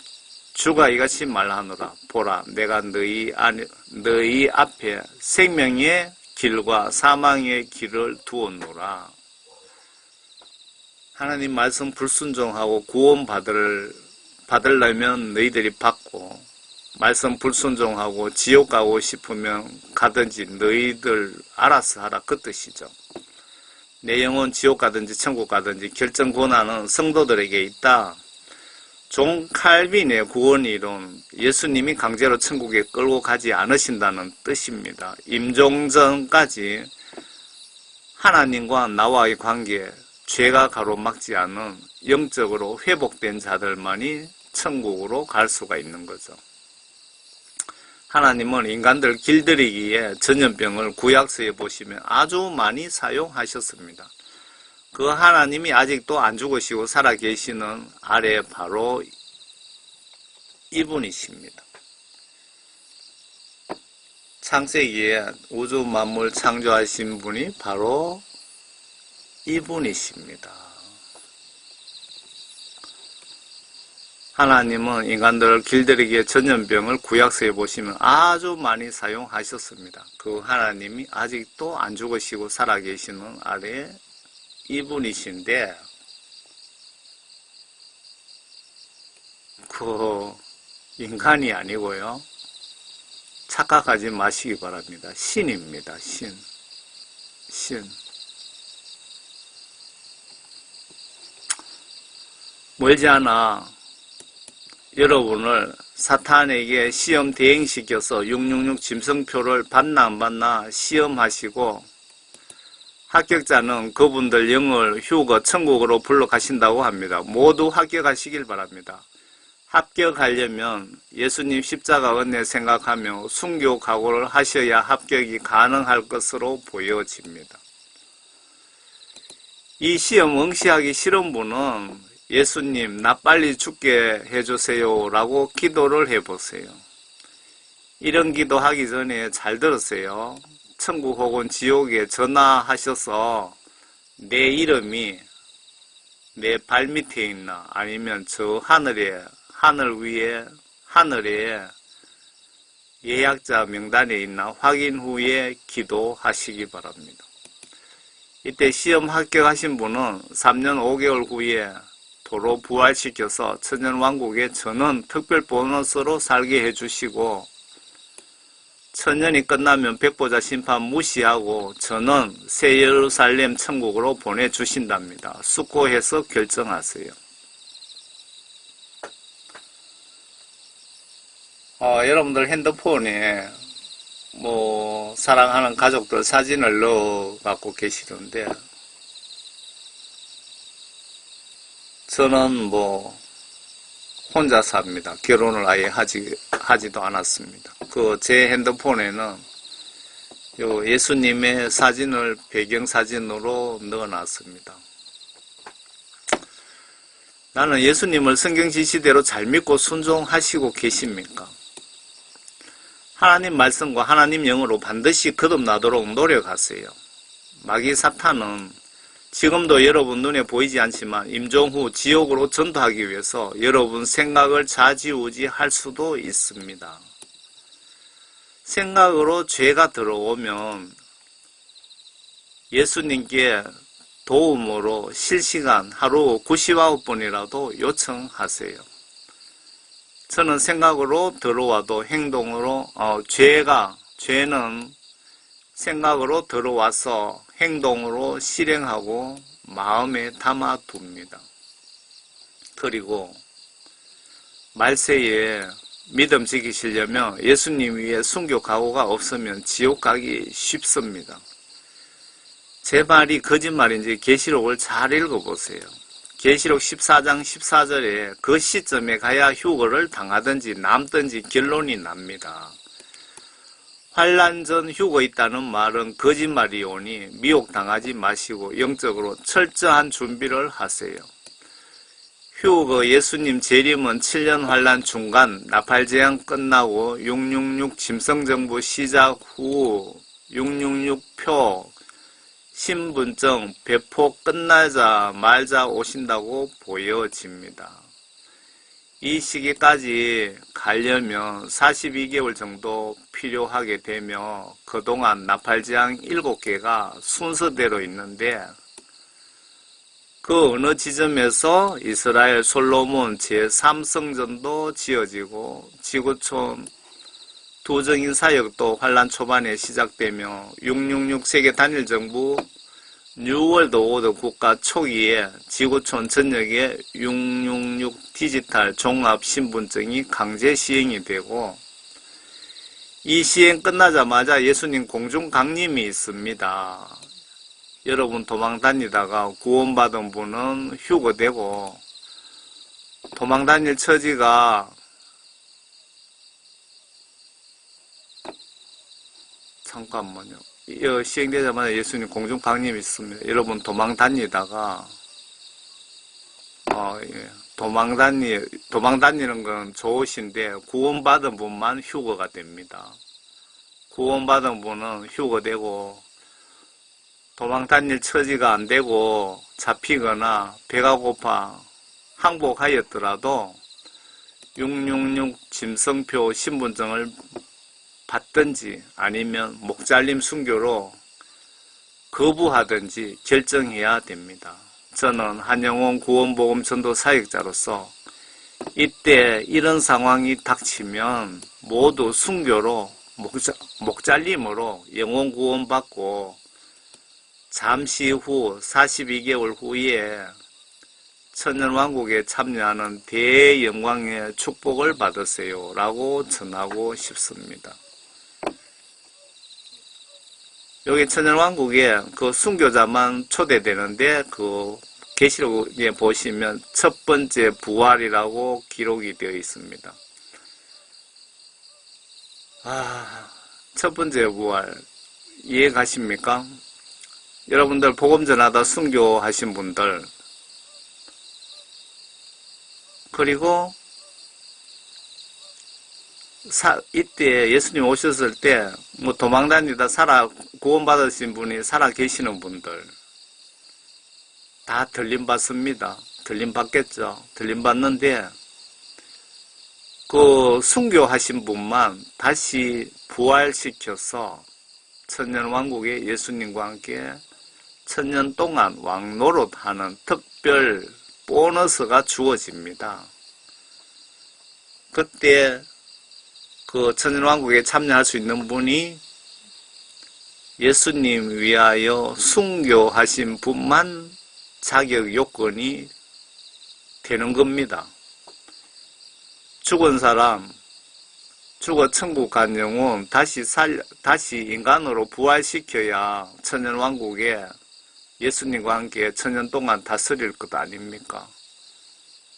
주가 이같이 말하노라. 보라, 내가 너희 앞에 생명의 길과 사망의 길을 두었노라. 하나님 말씀 불순종하고 구원 받으려면 너희들이 받고 말씀 불순종하고 지옥 가고 싶으면 가든지 너희들 알아서 하라 그 뜻이죠. 내 영혼 지옥 가든지 천국 가든지 결정 권한은 성도들에게 있다. 존 칼빈의 구원이론 예수님이 강제로 천국에 끌고 가지 않으신다는 뜻입니다. 임종전까지 하나님과 나와의 관계, 죄가 가로막지 않은 영적으로 회복된 자들만이 천국으로 갈 수가 있는 거죠. 하나님은 인간들 길들이기에 전염병을 구약서에 보시면 아주 많이 사용하셨습니다. 그 하나님이 아직도 안 죽으시고 살아계시는 아래 바로 이분이십니다. 창세기에 우주 만물 창조하신 분이 바로 이분이십니다. 하나님은 인간들을 길들이기에 전염병을 구약서에 보시면 아주 많이 사용하셨습니다. 그 하나님이 아직도 안 죽으시고 살아계시는 아래 이분이신데, 그 인간이 아니고요. 착각하지 마시기 바랍니다. 신입니다. 신. 멀지 않아 여러분을 사탄에게 시험 대행시켜서 666 짐승표를 받나 안 받나 시험하시고, 합격자는 그분들 영을 휴거 천국으로 불러가신다고 합니다. 모두 합격하시길 바랍니다. 합격하려면 예수님 십자가 은혜 생각하며 순교 각오를 하셔야 합격이 가능할 것으로 보여집니다. 이 시험 응시하기 싫은 분은 예수님 나 빨리 죽게 해주세요 라고 기도를 해보세요. 이런 기도하기 전에 잘 들으세요. 천국 혹은 지옥에 전화하셔서 내 이름이 내 발밑에 있나 아니면 저 하늘 위에 하늘에 예약자 명단에 있나 확인 후에 기도하시기 바랍니다. 이때 시험 합격하신 분은 3년 5개월 후에 도로 부활시켜서 천년왕국에 전원 특별 보너스로 살게 해주시고, 천년이 끝나면 백보자 심판 무시하고 전원 새 예루살렘 천국으로 보내주신답니다. 숙고해서 결정하세요. 여러분들 핸드폰에 사랑하는 가족들 사진을 넣어 갖고 계시던데, 저는 혼자 삽니다. 결혼을 아예 하지도 않았습니다. 제 핸드폰에는 예수님의 사진을 배경사진으로 넣어놨습니다. 나는 예수님을 성경 지시대로 잘 믿고 순종하시고 계십니까? 하나님 말씀과 하나님 영으로 반드시 거듭나도록 노력하세요. 마귀 사탄은 지금도 여러분 눈에 보이지 않지만 임종 후 지옥으로 전도하기 위해서 여러분 생각을 좌지우지할 수도 있습니다. 생각으로 죄가 들어오면 예수님께 도움으로 실시간 하루 99번이라도 요청하세요. 저는 생각으로 들어와도 행동으로 죄는 생각으로 들어와서 행동으로 실행하고 마음에 담아둡니다. 그리고 말세에 믿음 지키시려면 예수님 위에 순교 각오가 없으면 지옥 가기 쉽습니다. 제 말이 거짓말인지 계시록을 잘 읽어보세요. 계시록 14장 14절에 그 시점에 가야 휴거를 당하든지 남든지 결론이 납니다. 환난 전 휴거 있다는 말은 거짓말이오니 미혹당하지 마시고 영적으로 철저한 준비를 하세요. 휴거 예수님 재림은 7년 환난 중간 나팔재앙 끝나고 666 짐승정부 시작 후 666표 신분증 배포 끝나자 말자 오신다고 보여집니다. 이 시기까지 가려면 42개월 정도 필요하게 되며 그동안 나팔재앙 7개가 순서대로 있는데, 그 어느 지점에서 이스라엘 솔로몬 제3성전도 지어지고 지구촌 두정인 사역도 환란 초반에 시작되며 666 세계 단일 정부 뉴월드 오더 국가 초기에 지구촌 전역에 666 디지털 종합 신분증이 강제 시행이 되고, 이 시행 끝나자마자 예수님 공중 강림이 있습니다. 여러분 도망 다니다가 구원받은 분은 휴거되고, 도망 다닐 처지가 잠깐만요. 시행되자마자 예수님 공중 방림이 있습니다. 여러분 도망 다니다가 예. 도망 다니는 건 좋으신데 구원받은 분만 휴거가 됩니다. 구원받은 분은 휴거되고 도망 다닐 처지가 안 되고 잡히거나 배가 고파 항복하였더라도 666 짐승표 신분증을 받든지 아니면 목잘림 순교로 거부하든지 결정해야 됩니다. 저는 한영원 구원복음 전도 사역자로서 이때 이런 상황이 닥치면 모두 순교로 목잘림으로 영혼 구원받고 잠시 후 42개월 후에 천년왕국에 참여하는 대영광의 축복을 받으세요 라고 전하고 싶습니다. 여기 천년왕국에 그 순교자만 초대되는데 그 계시록에 보시면 첫 번째 부활이라고 기록이 되어 있습니다. 첫 번째 부활 이해 가십니까? 여러분들 복음 전하다 순교하신 분들 그리고 이때 예수님 오셨을 때 뭐 도망다니다 구원받으신 분이 살아 계시는 분들 다 들림받습니다. 들림받겠죠. 들림받는데 그 순교하신 분만 다시 부활시켜서 천년왕국에 예수님과 함께 천년 동안 왕노릇하는 특별 보너스가 주어집니다. 그때 그 천년왕국에 참여할 수 있는 분이 예수님 위하여 순교하신 분만 자격 요건이 되는 겁니다. 죽은 사람, 죽어 천국 간 영혼 다시 인간으로 부활시켜야 천년왕국에 예수님과 함께 천년 동안 다스릴 것 아닙니까?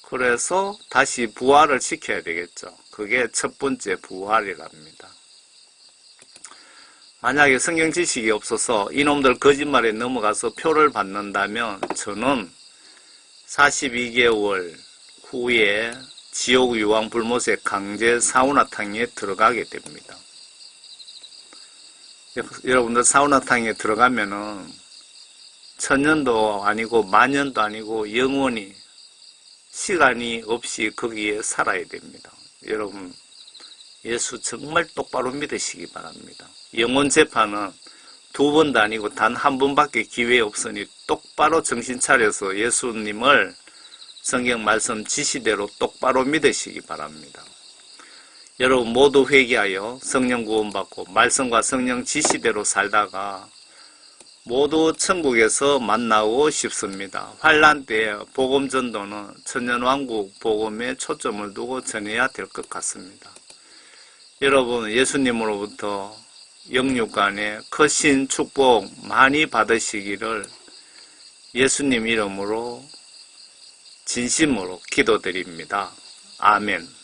그래서 다시 부활을 시켜야 되겠죠. 그게 첫 번째 부활이랍니다. 만약에 성경 지식이 없어서 이놈들 거짓말에 넘어가서 표를 받는다면 저는 42개월 후에 지옥 유황 불못의 강제 사우나탕에 들어가게 됩니다. 여러분들 사우나탕에 들어가면은 천년도 아니고 만년도 아니고 영원히 시간이 없이 거기에 살아야 됩니다. 여러분 예수 정말 똑바로 믿으시기 바랍니다. 영혼 재판은 두 번도 아니고 단 한 번밖에 기회 없으니 똑바로 정신 차려서 예수님을 성경 말씀 지시대로 똑바로 믿으시기 바랍니다. 여러분 모두 회개하여 성령 구원받고 말씀과 성령 지시대로 살다가 모두 천국에서 만나고 싶습니다. 환난 때 복음 전도는 천년왕국 복음에 초점을 두고 전해야 될 것 같습니다. 여러분 예수님으로부터 영육간에 크신 축복 많이 받으시기를 예수님 이름으로 진심으로 기도드립니다. 아멘.